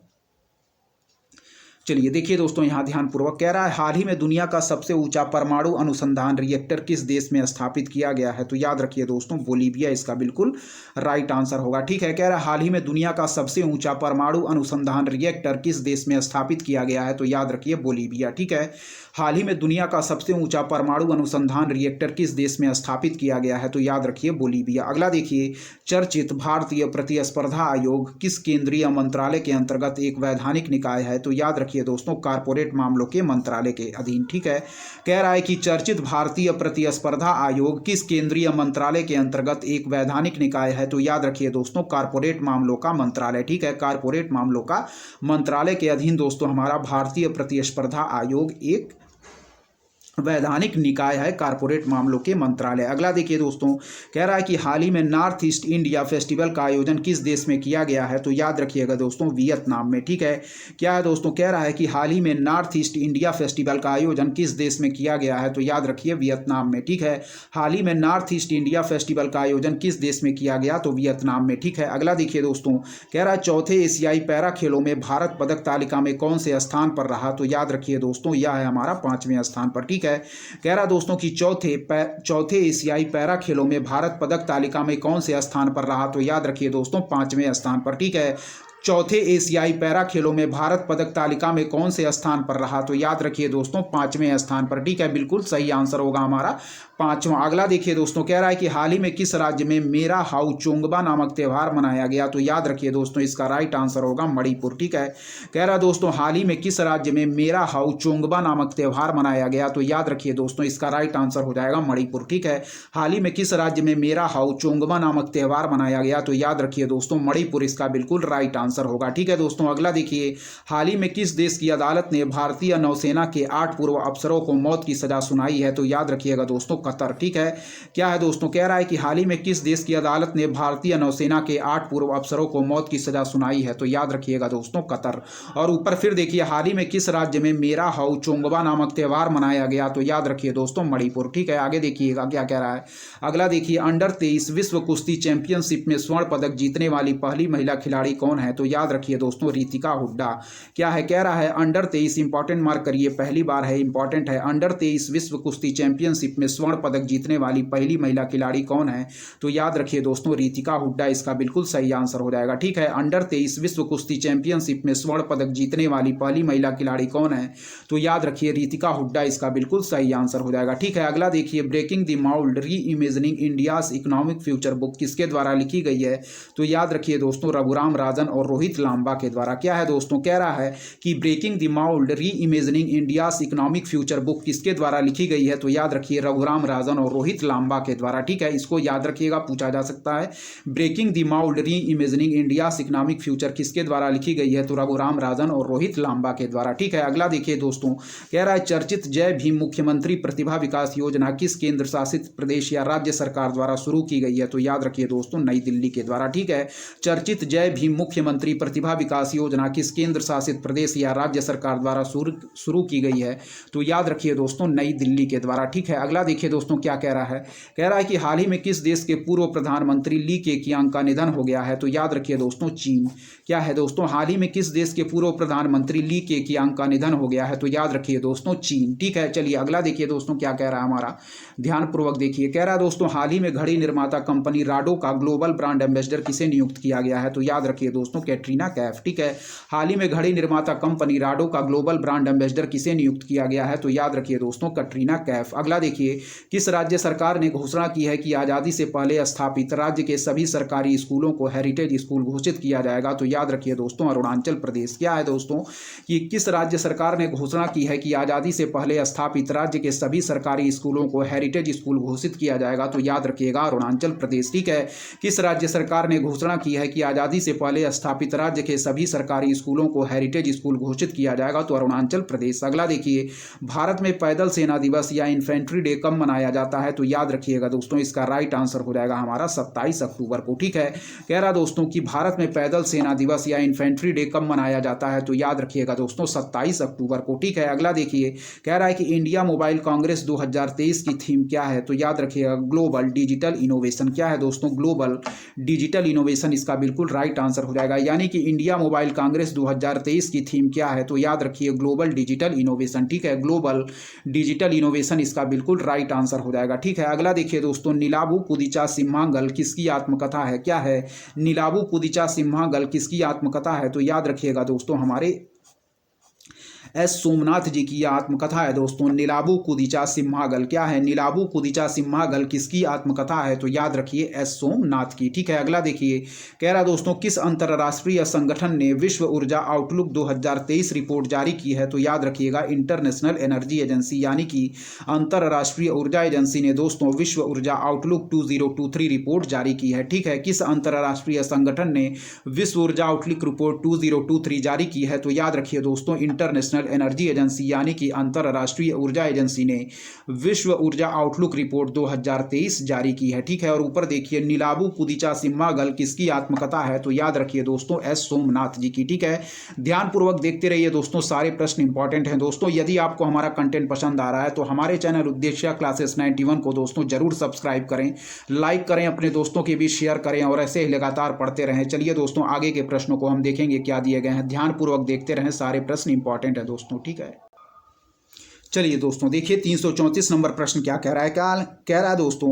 चलिए देखिए दोस्तों यहाँ ध्यानपूर्वक, कह रहा है हाल ही में दुनिया का सबसे ऊंचा परमाणु अनुसंधान रिएक्टर किस देश में स्थापित किया गया है? तो याद रखिए दोस्तों बोलीविया इसका बिल्कुल राइट आंसर होगा। ठीक है, कह रहा है हाल ही में दुनिया का सबसे ऊंचा परमाणु अनुसंधान रिएक्टर किस देश में स्थापित किया गया है? तो याद रखिए बोलीविया। ठीक है, हाल ही में दुनिया का सबसे ऊंचा परमाणु अनुसंधान रिएक्टर किस देश में स्थापित किया गया है? तो याद रखिए बोलीविया। अगला देखिए, चर्चित भारतीय प्रतिस्पर्धा आयोग किस केंद्रीय मंत्रालय के अंतर्गत एक वैधानिक निकाय है? तो याद रखिए दोस्तों कारपोरेट मामलों के मंत्रालय के अधीन। ठीक है, कह रहा है कि चर्चित भारतीय प्रतिस्पर्धा आयोग किस केंद्रीय मंत्रालय के अंतर्गत एक वैधानिक निकाय है? तो याद रखिए दोस्तों कारपोरेट मामलों का मंत्रालय। ठीक है, कारपोरेट मामलों का मंत्रालय के अधीन दोस्तों हमारा भारतीय प्रतिस्पर्धा आयोग एक वैधानिक निकाय है कारपोरेट मामलों के मंत्रालय। अगला देखिए दोस्तों, कह रहा है कि हाल ही में नॉर्थ ईस्ट इंडिया फेस्टिवल का आयोजन किस देश में किया गया है? तो याद रखिएगा दोस्तों, वियतनाम में। ठीक है, क्या है दोस्तों, कह रहा है कि हाल ही में नॉर्थ ईस्ट इंडिया फेस्टिवल का आयोजन किस देश में किया गया है? तो याद रखिए वियतनाम में। ठीक है, हाल ही में नॉर्थ ईस्ट इंडिया फेस्टिवल का आयोजन किस देश में किया गया? तो वियतनाम में। ठीक है, अगला देखिए दोस्तों, कह रहा है चौथे एशियाई पैरा खेलों में भारत पदक तालिका में कौन से स्थान पर रहा? तो याद रखिए दोस्तों, यह है हमारा 5वें स्थान पर। ठीक है, कह रहा दोस्तों कि चौथे एशियाई पैरा खेलों में भारत पदक तालिका में कौन से स्थान पर रहा? तो याद रखिए दोस्तों, 5वें स्थान पर। ठीक है, चौथे एशियाई पैरा खेलों में भारत पदक तालिका में कौन से स्थान पर रहा? तो याद रखिए दोस्तों, 5वें स्थान पर। ठीक है, बिल्कुल सही आंसर होगा हमारा 5वां। अगला देखिए दोस्तों, कह रहा है कि हाल ही में किस राज्य में मेरा हाउ चोंगबा नामक त्यौहार मनाया गया? तो याद रखिए दोस्तों, इसका राइट आंसर होगा मणिपुर। ठीक है, कह रहा है दोस्तों, हाल ही में किस राज्य में मेरा हाउ चोंगबा नामक त्यौहार मनाया गया? तो याद रखिए दोस्तों, इसका राइट आंसर हो जाएगा मणिपुर। ठीक है, हाल ही में किस राज्य में मेरा हाउ चोंगबा नामक त्यौहार मनाया गया? तो याद रखिए दोस्तों, मणिपुर इसका बिल्कुल राइट आंसर होगा। ठीक है दोस्तों, अगला देखिए, हाल ही में किस देश की अदालत ने भारतीय नौसेना के 8 पूर्व अफसरों को मौत की सजा सुनाई है? तो याद रखिएगा दोस्तों, कतर। ठीक है, क्या है दोस्तों, कह रहा है कि हाल ही में किस देश की अदालत ने भारतीय नौसेना के 8 पूर्व अफसरों को मौत की सजा सुनाई है? तो याद रखिएगा दोस्तों, कतर। और ऊपर फिर देखिए, हाल ही में किस राज्य में मेरा हाउ चोंगबा नामक त्यौहार मनाया गया? तो याद रखिए दोस्तों, मणिपुर। ठीक है, आगे देखिएगा क्या कह रहा है। अगला देखिए, अंडर 23 विश्व कुश्ती चैंपियनशिप में स्वर्ण पदक जीतने वाली पहली महिला खिलाड़ी कौन है? तो याद रखिए दोस्तों, रितिका हुड्डा। क्या है, कह रहा है अंडर 23, इंपॉर्टेंट मार्क करिए, पहली बार है, इंपॉर्टेंट है, अंडर 23 विश्व कुश्ती चैंपियनशिप में स्वर्ण पदक जीतने वाली पहली महिला खिलाड़ी कौन है? तो याद रखिए दोस्तों, रितिका हुड्डा इसका बिल्कुल सही आंसर हो जाएगा। ठीक है, अंडर 23 विश्व कुश्ती चैंपियनशिप में स्वर्ण पदक जीतने वाली पहली महिला खिलाड़ी कौन है? तो याद रखिए रितिका हुड्डा इसका बिल्कुल सही आंसर हो जाएगा। ठीक है, अगला देखिए, ब्रेकिंग द मोल्ड री imagining India's economic future book किसके द्वारा लिखी गई है? तो याद रखिए दोस्तों, रघुराम राजन और रोहित लांबा के द्वारा। क्या है दोस्तों, कह रहा है कि ब्रेकिंग द मोल्ड री imagining India's economic future book किसके द्वारा लिखी गई है? तो याद रखिए रघुराम राजन और रोहित लांबा के द्वारा। ठीक है, इसको याद रखिएगा, पूछा जा सकता है। ब्रेकिंग द मोल्ड री इमेजिनिंग इंडियाज इकोनॉमिक फ्यूचर किसके द्वारा लिखी गई है? तो रघुराम राजन और रोहित लांबा के द्वारा। ठीक है, अगला देखिए दोस्तों, कह रहा है चर्चित जय भीम मुख्यमंत्री प्रतिभा विकास योजना किस केंद्र शासित प्रदेश या राज्य सरकार द्वारा शुरू की गई है? तो याद रखिए दोस्तों, नई दिल्ली के द्वारा। ठीक है, चर्चित जय भीम मुख्यमंत्री प्रतिभा विकास योजना किस केंद्र शासित प्रदेश या राज्य सरकार द्वारा शुरू की गई है? तो याद रखिए दोस्तों, नई दिल्ली के द्वारा। ठीक है, अगला देखिए दोस्तों, क्या कह रहा है, कह रहा है कि हाल ही में किस देश के पूर्व प्रधानमंत्री ली केकियांग का निधन हो गया है? तो याद रखिए दोस्तों, चीन। क्या है दोस्तों, हाल ही में किस देश के पूर्व प्रधानमंत्री ली केकियांग का निधन हो गया है? तो याद रखिए दोस्तों, चीन। ठीक है, चलिए अगला देखिए दोस्तों, क्या कह रहा है हमारा, ध्यानपूर्वक देखिए। कह रहा है दोस्तों, हाल ही में घड़ी निर्माता कंपनी राडो का ग्लोबल ब्रांड एम्बेसडर किसे नियुक्त किया गया है? तो याद रखिए दोस्तों, कैटरीना कैफ। ठीक है, हाल ही में घड़ी निर्माता कंपनी राडो का ग्लोबल ब्रांड एम्बेसडर किसे नियुक्त किया गया है? तो याद रखिए दोस्तों, कैटरीना कैफ। अगला देखिए, किस राज्य सरकार ने घोषणा की है कि आजादी से पहले स्थापित राज्य के सभी सरकारी स्कूलों को हेरिटेज स्कूल घोषित किया जाएगा? तो याद रखिए दोस्तों, अरुणाचल प्रदेश। क्या है दोस्तों, कि किस राज्य सरकार ने घोषणा की है कि आजादी से पहले स्थापित राज्य के सभी सरकारी स्कूलों को हेरिटेज स्कूल घोषित किया जाएगा? तो याद रखिएगा अरुणाचल प्रदेश। ठीक है, किस राज्य सरकार ने घोषणा की है कि आजादी से पहले स्थापित राज्य के सभी सरकारी स्कूलों को हेरिटेज स्कूल घोषित किया जाएगा? तो अरुणाचल प्रदेश। अगला देखिए, भारत में पैदल सेना दिवस या इन्फेंट्री डे कब मनाया जाता है? तो याद रखिएगा दोस्तों, इसका राइट आंसर हो जाएगा हमारा 27 अक्टूबर को। ठीक है, कह रहा दोस्तों कि भारत में पैदल सेना दिवस या इन्फेंट्री डे कब मनाया जाता है? तो याद रखिएगा दोस्तों, 27 अक्टूबर को। ठीक है, अगला देखिए, कह रहा है कि इंडिया मोबाइल कांग्रेस 2023 की थीम क्या है? तो याद रखिएगा ग्लोबल डिजिटल इनोवेशन। क्या है दोस्तों, ग्लोबल डिजिटल इनोवेशन इसका बिल्कुल राइट आंसर हो जाएगा। यानी कि इंडिया मोबाइल कांग्रेस 2023 की थीम क्या है? तो याद रखिए ग्लोबल डिजिटल इनोवेशन। ठीक है, ग्लोबल डिजिटल इनोवेशन इसका बिल्कुल राइट आंसर हो जाएगा। ठीक है, अगला देखिए दोस्तों, नीलाबू कुदिचा सिम्हांगल किसकी आत्मकथा है? क्या है, नीलाबू कुदिचा सिम्हांगल किसकी आत्मकथा है? तो याद रखिएगा दोस्तों, हमारे एस सोमनाथ जी की आत्मकथा है दोस्तों, नीलाबू कुदिचा सिम्हागल। क्या है, नीलाबू कुदिचा सिम्हागल किसकी आत्मकथा है? तो याद रखिए एस सोमनाथ की। ठीक है, अगला देखिए, कह रहा दोस्तों, किस अंतर्राष्ट्रीय संगठन ने विश्व ऊर्जा आउटलुक 2023 रिपोर्ट जारी की है? तो याद रखिएगा इंटरनेशनल एनर्जी एजेंसी, यानी कि अंतर्राष्ट्रीय ऊर्जा एजेंसी ने दोस्तों विश्व ऊर्जा आउटलुक 2023 रिपोर्ट जारी की है। ठीक है, किस अंतर्राष्ट्रीय संगठन ने विश्व ऊर्जा आउटलुक रिपोर्ट 2023 जारी की है? तो याद रखिए दोस्तों, इंटरनेशनल इंटरनेशनल एनर्जी एजेंसी यानी कि अंतर्राष्ट्रीय ऊर्जा एजेंसी ने विश्व ऊर्जा आउटलुक रिपोर्ट 2023 जारी की है। ठीक है, और ऊपर देखिए नीलाबू पुदीचा सिम्मागल किसकी आत्मकथा है, तो याद रखिए दोस्तों एस सोमनाथ जी की। ठीक है, ध्यानपूर्वक देखते रहिए दोस्तों, सारे प्रश्न इंपॉर्टेंट हैं दोस्तों। यदि आपको हमारा कंटेंट पसंद आ रहा है तो हमारे चैनल उद्देश्य क्लासेस 91 को दोस्तों जरूर सब्सक्राइब करें, लाइक करें, अपने दोस्तों के बीच शेयर करें और ऐसे ही लगातार पढ़ते रहें। चलिए दोस्तों आगे के प्रश्नों को हम देखेंगे क्या दिए गए हैं। ध्यानपूर्वक देखते रहें, सारे प्रश्न इंपॉर्टेंट है दोस्तों। ठीक है, चलिए दोस्तों देखिए 334 नंबर प्रश्न क्या कह रहा है। क्या कह रहा है दोस्तों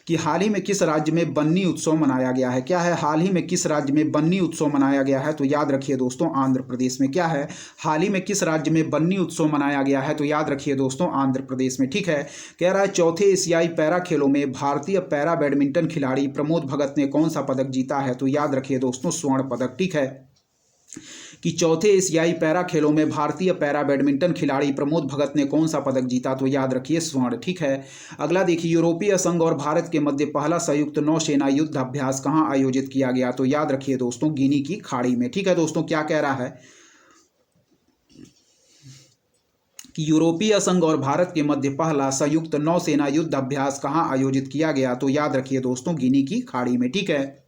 कि हाल ही में किस राज्य में बन्नी उत्सव मनाया गया है। क्या है, हाल ही में किस राज्य में बन्नी उत्सव मनाया गया है, तो याद रखिए दोस्तों आंध्र प्रदेश में। क्या है, हाल ही में किस राज्य में बन्नी उत्सव मनाया गया है, तो याद रखिए दोस्तों आंध्र प्रदेश में। ठीक है, कह रहा है चौथे एशियाई पैरा खेलों में भारतीय पैरा बैडमिंटन खिलाड़ी प्रमोद भगत ने कौन सा पदक जीता है, तो याद रखिए दोस्तों स्वर्ण पदक। ठीक है, कि चौथे एशियाई पैरा खेलों में भारतीय पैरा बैडमिंटन खिलाड़ी प्रमोद भगत ने कौन सा पदक जीता, तो याद रखिए स्वर्ण। ठीक है, अगला देखिए यूरोपीय संघ और भारत के मध्य पहला संयुक्त नौसेना युद्ध अभ्यास कहाँ आयोजित किया गया, तो याद रखिए दोस्तों गिनी की खाड़ी में। ठीक है दोस्तों, क्या कह रहा है कि यूरोपीय संघ और भारत के मध्य पहला संयुक्त नौसेना युद्ध अभ्यास कहाँ आयोजित किया गया, तो याद रखिए दोस्तों गिनी की खाड़ी में। ठीक है,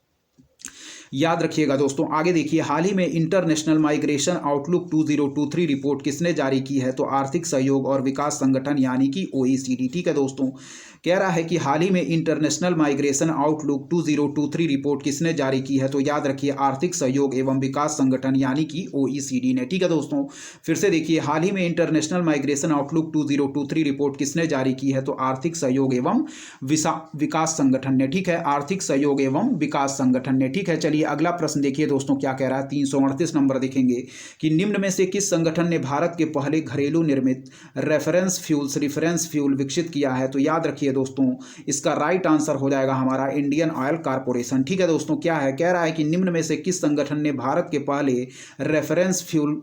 याद रखिएगा दोस्तों। आगे देखिए हाल ही में इंटरनेशनल माइग्रेशन आउटलुक 2023 रिपोर्ट किसने जारी की है, तो आर्थिक सहयोग और विकास संगठन यानी कि OECD। ठीक है दोस्तों, कह रहा है कि हाल ही में इंटरनेशनल माइग्रेशन आउटलुक 2023 रिपोर्ट किसने जारी की है, तो याद रखिए आर्थिक सहयोग एवं विकास संगठन यानी कि OECD ने। ठीक है दोस्तों, फिर से देखिए हाल ही में इंटरनेशनल माइग्रेशन आउटलुक 2023 रिपोर्ट किसने जारी की है, तो आर्थिक सहयोग एवं विकास संगठन ने। ठीक है, आर्थिक सहयोग एवं विकास संगठन ने। ठीक है, चलिए अगला प्रश्न देखिए दोस्तों क्या कह रहा है। 338 नंबर देखेंगे कि निम्न में से किस संगठन ने भारत के पहले घरेलू निर्मित रेफरेंस फ्यूल विकसित किया है, तो याद रखिए दोस्तों इसका राइट आंसर हो जाएगा हमारा इंडियन ऑयल कॉर्पोरेशन। ठीक है दोस्तों, क्या है, कह रहा है कि निम्न में से किस संगठन ने भारत के पहले रेफरेंस फ्यूल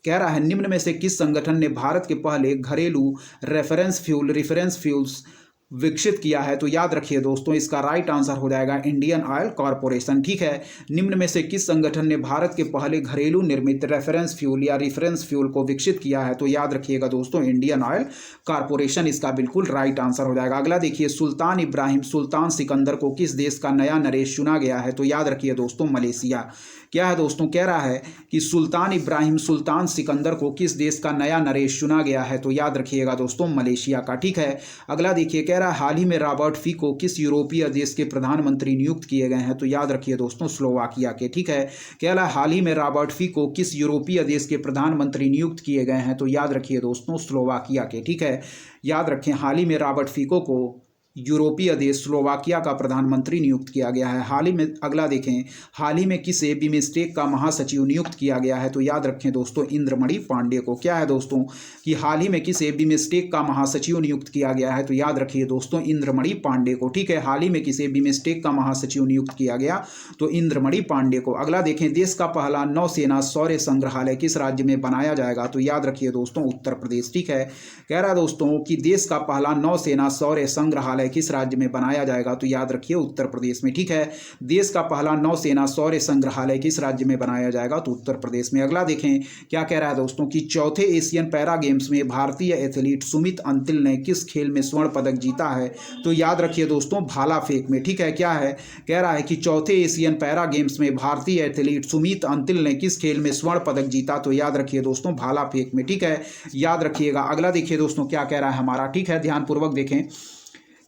कह रहा है निम्न में से किस संगठन ने भारत के पहले घरेलू रेफरेंस फ्यूल्स विकसित किया है, तो याद रखिए दोस्तों इसका राइट आंसर हो जाएगा इंडियन ऑयल कॉर्पोरेशन। ठीक है, निम्न में से किस संगठन ने भारत के पहले घरेलू निर्मित रेफरेंस फ्यूल को विकसित किया है, तो याद रखिएगा दोस्तों इंडियन ऑयल कॉर्पोरेशन इसका बिल्कुल राइट आंसर हो जाएगा। अगला देखिए सुल्तान इब्राहिम सुल्तान सिकंदर को किस देश का नया नरेश चुना गया है, तो याद रखिए दोस्तों मलेशिया। क्या है दोस्तों, कह रहा है कि सुल्तान इब्राहिम सुल्तान सिकंदर को किस देश का नया नरेश चुना गया है, तो याद रखिएगा दोस्तों मलेशिया का। ठीक है, अगला देखिए कह रहा है हाल ही में रॉबर्ट फीको किस यूरोपीय देश के प्रधानमंत्री नियुक्त किए गए हैं, तो याद रखिए दोस्तों स्लोवाकिया के। ठीक है, कह रहा है हाल ही में रॉबर्ट फीको किस यूरोपीय देश के प्रधानमंत्री नियुक्त किए गए हैं, तो याद रखिए दोस्तों स्लोवाकिया के। ठीक है, याद रखें हाल ही में रॉबर्ट फीको को यूरोपीय देश स्लोवाकिया का प्रधानमंत्री नियुक्त किया गया है। हाल ही में अगला देखें हाल ही में किसे बिमस्टेक का महासचिव नियुक्त किया गया है, तो याद रखें दोस्तों इंद्रमणि पांडे को। क्या है दोस्तों कि हाल ही में किसे बिमस्टेक का महासचिव नियुक्त किया गया है, तो याद रखिए दोस्तों इंद्रमणि पांडे को। ठीक है, हाल ही में किसे बिमस्टेक का महासचिव नियुक्त किया गया, तो इंद्रमणि पांडे को। अगला देखें देश का पहला नौसेना शौर्य संग्रहालय किस राज्य में बनाया जाएगा, तो याद रखिए दोस्तों उत्तर प्रदेश। ठीक है, कह रहा है दोस्तों कि देश का पहला नौसेना शौर्य संग्रहालय किस राज्य में बनाया जाएगा, तो याद रखिए उत्तर प्रदेश में। ठीक है, देश का पहला नौसेना शौर्य संग्रहालय किस राज्य में बनाया जाएगा, तो उत्तर प्रदेश में। अगला देखें क्या कह रहा है दोस्तों कि चौथे एशियन पैरा गेम्स में भारतीय एथलीट सुमित अंतिल ने किस खेल में स्वर्ण पदक जीता है, तो याद रखिए दोस्तों भाला फेंक में। ठीक है, क्या है, कह रहा है कि चौथे एशियन पैरा गेम्स में भारतीय एथलीट सुमित अंतिल ने किस खेल में स्वर्ण पदक जीता, तो याद रखिए दोस्तों भाला फेंक में। ठीक है, याद रखिएगा। अगला देखिए दोस्तों क्या कह रहा है हमारा। ठीक है, ध्यानपूर्वक देखें।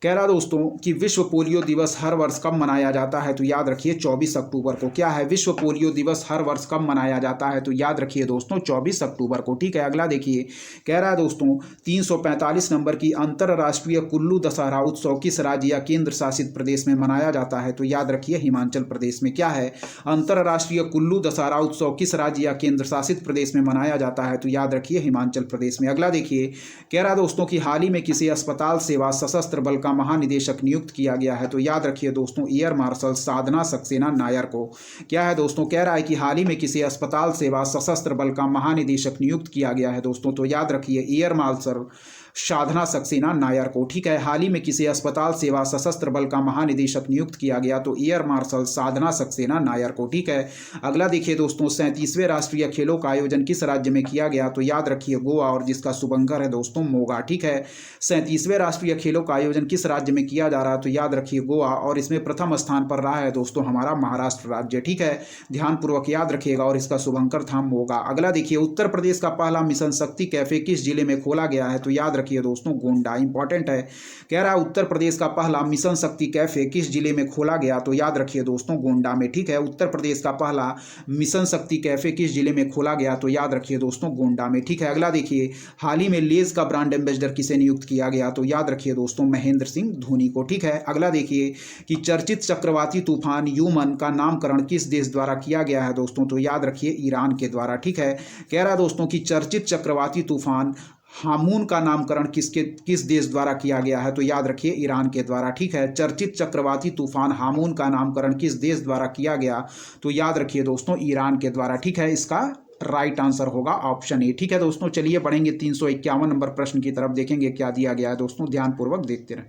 कह रहा दोस्तों कि विश्व पोलियो दिवस हर वर्ष कब मनाया जाता है, तो याद रखिए 24 अक्टूबर को। क्या है, विश्व पोलियो दिवस हर वर्ष कब मनाया जाता है, तो याद रखिए दोस्तों 24 अक्टूबर को। ठीक है, अगला देखिए कह रहा है दोस्तों 345 नंबर की अंतर्राष्ट्रीय कुल्लू दशहरा उत्सव किस राज्य या केंद्र शासित प्रदेश में मनाया जाता है, तो याद रखिए हिमाचल प्रदेश में। क्या है, अंतर्राष्ट्रीय कुल्लू दशहरा उत्सव किस राज्य या केंद्र शासित प्रदेश में मनाया जाता है, तो याद रखिए हिमाचल प्रदेश में। अगला देखिए कह रहा दोस्तों कि हाल ही में किसी अस्पताल सेवा सशस्त्र बल महानिदेशक नियुक्त किया गया है, तो याद रखिए दोस्तों एयर मार्शल साधना सक्सेना नायर को। क्या है दोस्तों, कह रहा है कि हाल ही में किसी अस्पताल सेवा सशस्त्र बल का महानिदेशक नियुक्त किया गया है दोस्तों, तो याद रखिए एयर मार्शल साधना सक्सेना नायर को। ठीक है, हाल ही में किसी अस्पताल सेवा सशस्त्र बल का महानिदेशक नियुक्त किया गया, तो एयर मार्शल साधना सक्सेना नायर को। ठीक है, अगला देखिए दोस्तों, 37वें राष्ट्रीय खेलों का आयोजन किस राज्य में किया गया, तो याद रखिए गोवा, और जिसका शुभंकर है दोस्तों मोगा। ठीक है, 37वें राष्ट्रीय खेलों का आयोजन किस राज्य में किया जा रहा है, तो याद रखिए गोवा, और इसमें प्रथम स्थान पर रहा है दोस्तों हमारा महाराष्ट्र राज्य। ठीक है, ध्यानपूर्वक याद रखिएगा, और इसका शुभंकर था मोगा। अगला देखिए, उत्तर प्रदेश का पहला मिशन शक्ति कैफे किस जिले में खोला गया है, तो याद रखिए दोस्तों गोंडा। इंपॉर्टेंट है, कह रहा है उत्तर प्रदेश का पहला मिशन शक्ति कैफे किस जिले में खोला गया, तो याद रखिए दोस्तों गोंडा में। ठीक है, उत्तर प्रदेश का पहला मिशन शक्ति कैफे किस जिले में खोला गया, तो याद रखिए दोस्तों गोंडा में। ठीक है, अगला देखिए, हाल ही में लेज का ब्रांड एम्बेसडर किसे नियुक्त किया गया, तो याद रखिए दोस्तों महेंद्र सिंह धोनी को। ठीक है, अगला देखिए कि चर्चित चक्रवाती तूफान यूमन का नामकरण किस देश द्वारा किया गया है दोस्तों, तो याद रखिए ईरान के द्वारा। ठीक है, कह रहा है दोस्तों कि चर्चित चक्रवाती तूफान हामून का नामकरण किस देश द्वारा किया गया है, तो याद रखिए ईरान के द्वारा। ठीक है, चर्चित चक्रवाती तूफान हामून का नामकरण किस देश द्वारा किया गया, तो याद रखिए दोस्तों ईरान के द्वारा। ठीक है, इसका राइट आंसर होगा ऑप्शन ए। ठीक है दोस्तों, चलिए बढ़ेंगे 351 नंबर प्रश्न की तरफ, देखेंगे क्या दिया गया है दोस्तों, ध्यानपूर्वक देखते रहें।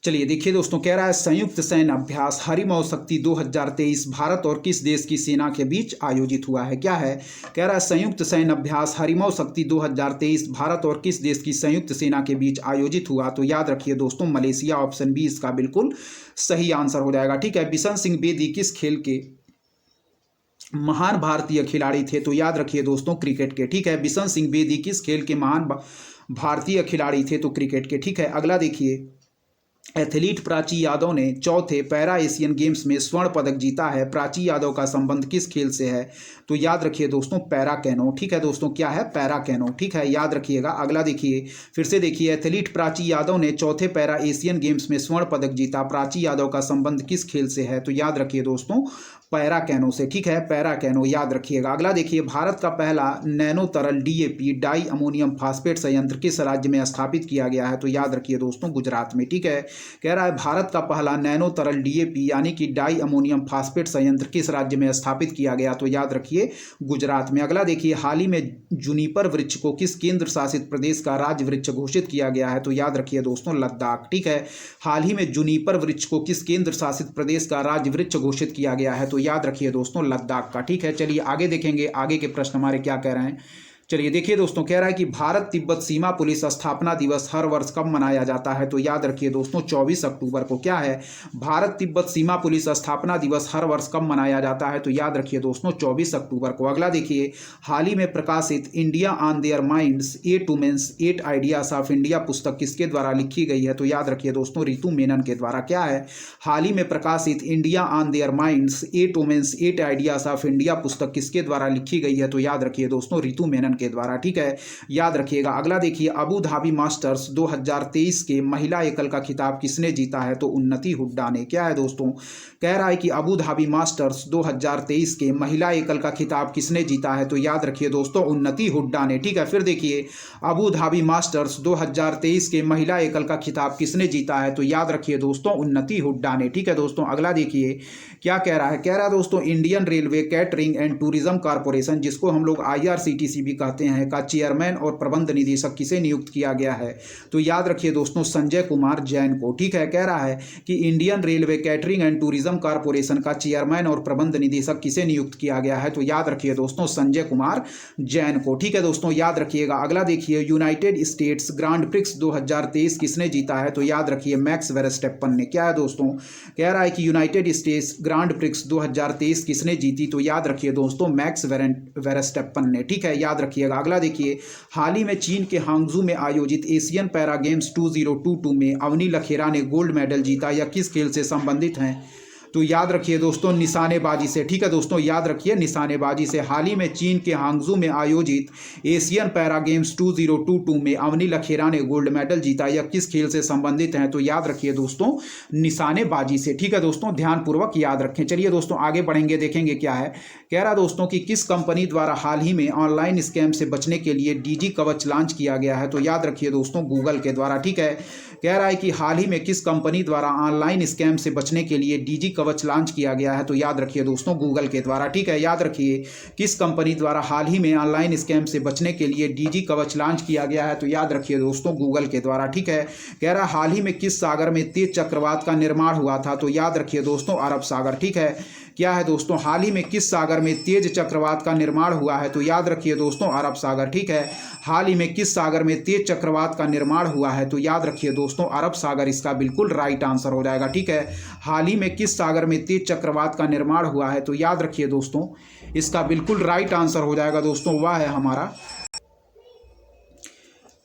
चलिए देखिए दोस्तों, कह रहा है संयुक्त सैन्य अभ्यास हरिमौ शक्ति 2023 भारत और किस देश की सेना के बीच आयोजित हुआ है। क्या है, कह रहा है संयुक्त सैन्य अभ्यास हरिमौ शक्ति 2023 भारत और किस देश की संयुक्त सेना के बीच आयोजित हुआ, तो याद रखिए दोस्तों मलेशिया। ऑप्शन बी इसका बिल्कुल सही आंसर हो जाएगा। ठीक है, बिशन सिंह बेदी किस खेल के महान भारतीय खिलाड़ी थे, तो याद रखिए दोस्तों क्रिकेट के। ठीक है, बिशन सिंह बेदी किस खेल के महान भारतीय खिलाड़ी थे, तो क्रिकेट के। ठीक है, अगला देखिए, एथलीट प्राची यादव ने चौथे पैरा एशियन गेम्स में स्वर्ण पदक जीता है। प्राची यादव का संबंध किस खेल से है, तो याद रखिए दोस्तों पैरा कैनो। ठीक है दोस्तों, क्या है, पैरा कैनो। ठीक है, याद रखिएगा। अगला देखिए, फिर से देखिए, एथलीट प्राची यादव ने चौथे पैरा एशियन गेम्स में स्वर्ण पदक जीता। प्राची यादव का संबंध किस खेल से है, तो याद रखिए दोस्तों पैरा कैनो से। ठीक है, पैरा कैनो याद रखिएगा। अगला देखिए, भारत का पहला नैनो तरल डीएपी डाई अमोनियम फास्फेट संयंत्र किस राज्य में स्थापित किया गया है, तो याद रखिए दोस्तों गुजरात में। ठीक है, कह रहा है भारत का पहला नैनो तरल डीएपी यानी कि डाई अमोनियम फास्फेट संयंत्र किस राज्य में स्थापित किया गया, तो याद रखिए गुजरात में। अगला देखिए, हाल ही में जूनिपर वृक्ष को किस केंद्र शासित प्रदेश का राज्य वृक्ष घोषित किया गया है, तो याद रखिए दोस्तों लद्दाख। ठीक है, हाल ही में जूनिपर वृक्ष को किस केंद्र शासित प्रदेश का राज्य वृक्ष घोषित किया गया है, तो याद रखिए दोस्तों लद्दाख का। ठीक है, चलिए आगे देखेंगे आगे के प्रश्न हमारे क्या कह रहे हैं। चलिए देखिए दोस्तों, कह रहा है कि भारत तिब्बत सीमा पुलिस स्थापना दिवस हर वर्ष कब मनाया जाता है, तो याद रखिए दोस्तों 24 अक्टूबर को। क्या है, भारत तिब्बत सीमा पुलिस स्थापना दिवस हर वर्ष कब मनाया जाता है, तो याद रखिए दोस्तों 24 अक्टूबर को। अगला देखिए, हाल ही में प्रकाशित India on their minds 8 women's 8 ideas of India पुस्तक किसके द्वारा लिखी गई है, तो याद रखिए दोस्तों रितु मेनन के द्वारा। क्या है, हाल ही में प्रकाशित India on their minds 8 women's 8 ideas of India पुस्तक किसके द्वारा लिखी गई है, तो याद रखिए दोस्तों रितु मेनन के द्वारा। ठीक है, याद रखिएगा। अगला देखिए, अबू धाबी मास्टर्स 2023 के महिला एकल का खिताब किसने जीता है, तो उन्नति हुड्डा ने। क्या है दोस्तों, कह रहा है कि अबू धाबी मास्टर्स 2023 के महिला एकल का खिताब किसने जीता है, तो याद रखिए दोस्तों उन्नति हुड्डा ने। ठीक है, फिर देखिए, अबू धाबी मास्टर्स 2023 के महिला एकल का खिताब किसने जीता है, तो याद रखिए दोस्तों उन्नति हुड्डा ने। ठीक है दोस्तों, अगला देखिए क्या कह रहा है, कह रहा है दोस्तों Indian railway catering and tourism corporation, जिसको हम लोग IRCTC भी कहते हैं, का चेयरमैन और प्रबंध निदेशक किसे नियुक्त किया गया है, तो याद रखिए दोस्तों संजय कुमार जैन को। ठीक है, कह रहा है कि Indian railway catering and tourism corporation का चेयरमैन और प्रबंध निदेशक किसे नियुक्त किया गया है, तो याद रखिए दोस्तों संजय कुमार जैन को। ठीक है दोस्तों, याद रखिएगा। अगला देखिए, यूनाइटेड स्टेट्स ग्रांड प्रिक्स 2023 किसने जीता है, तो याद रखिए मैक्स वेरस्टेप्पन ने। क्या है दोस्तों, कह रहा है कि यूनाइटेड स्टेट्स ग्रांड प्रिक्स 2023 किसने जीती, तो याद रखिए दोस्तों मैक्स वेरस्टेप्पन ने। ठीक है, याद रखिएगा। अगला देखिए, हाल ही में चीन के हांगजू में आयोजित एशियन पैरा गेम्स 2022 में अवनी लखेरा ने गोल्ड मेडल जीता, या किस खेल से संबंधित हैं, तो याद रखिए दोस्तों निशानेबाजी से। ठीक है दोस्तों, याद रखिए निशानेबाजी से। हाल ही में चीन के हांगजू में आयोजित एशियन पैरा गेम्स 2022 में अवनी लखेरा ने गोल्ड मेडल जीता, या किस खेल से संबंधित हैं, तो याद रखिए दोस्तों निशानेबाजी से। ठीक है दोस्तों, ध्यानपूर्वक याद रखें। चलिए दोस्तों आगे बढ़ेंगे, देखेंगे क्या है। कह रहा दोस्तों कि किस कंपनी द्वारा हाल ही में ऑनलाइन स्कैम से बचने के लिए DG कवच लॉन्च किया गया है, तो याद रखिए दोस्तों गूगल के द्वारा। ठीक है, कह रहा है कि हाल ही में किस कंपनी द्वारा ऑनलाइन स्कैम से बचने के लिए DG कवच लॉन्च किया गया है? तो याद रखिए दोस्तों गूगल के द्वारा। ठीक है, याद रखिए किस कंपनी द्वारा हाल ही में ऑनलाइन स्कैम से बचने के लिए डीजी कवच लॉन्च किया गया है? तो याद रखिए दोस्तों गूगल के द्वारा। ठीक है, कह रहा हाल ही में किस सागर में तेज चक्रवात का निर्माण हुआ था? तो याद रखिए दोस्तों अरब सागर। ठीक है, क्या है दोस्तों, हाल ही में किस सागर में तेज चक्रवात का निर्माण हुआ है? तो याद रखिए दोस्तों अरब सागर। ठीक है, हाल ही में किस सागर में तेज चक्रवात का निर्माण हुआ है? तो याद रखिए दोस्तों अरब सागर इसका बिल्कुल राइट आंसर हो जाएगा। ठीक है, हाल ही में किस सागर में तेज चक्रवात का निर्माण हुआ है? तो याद रखिए दोस्तों इसका बिल्कुल राइट आंसर हो जाएगा दोस्तों, वह है हमारा,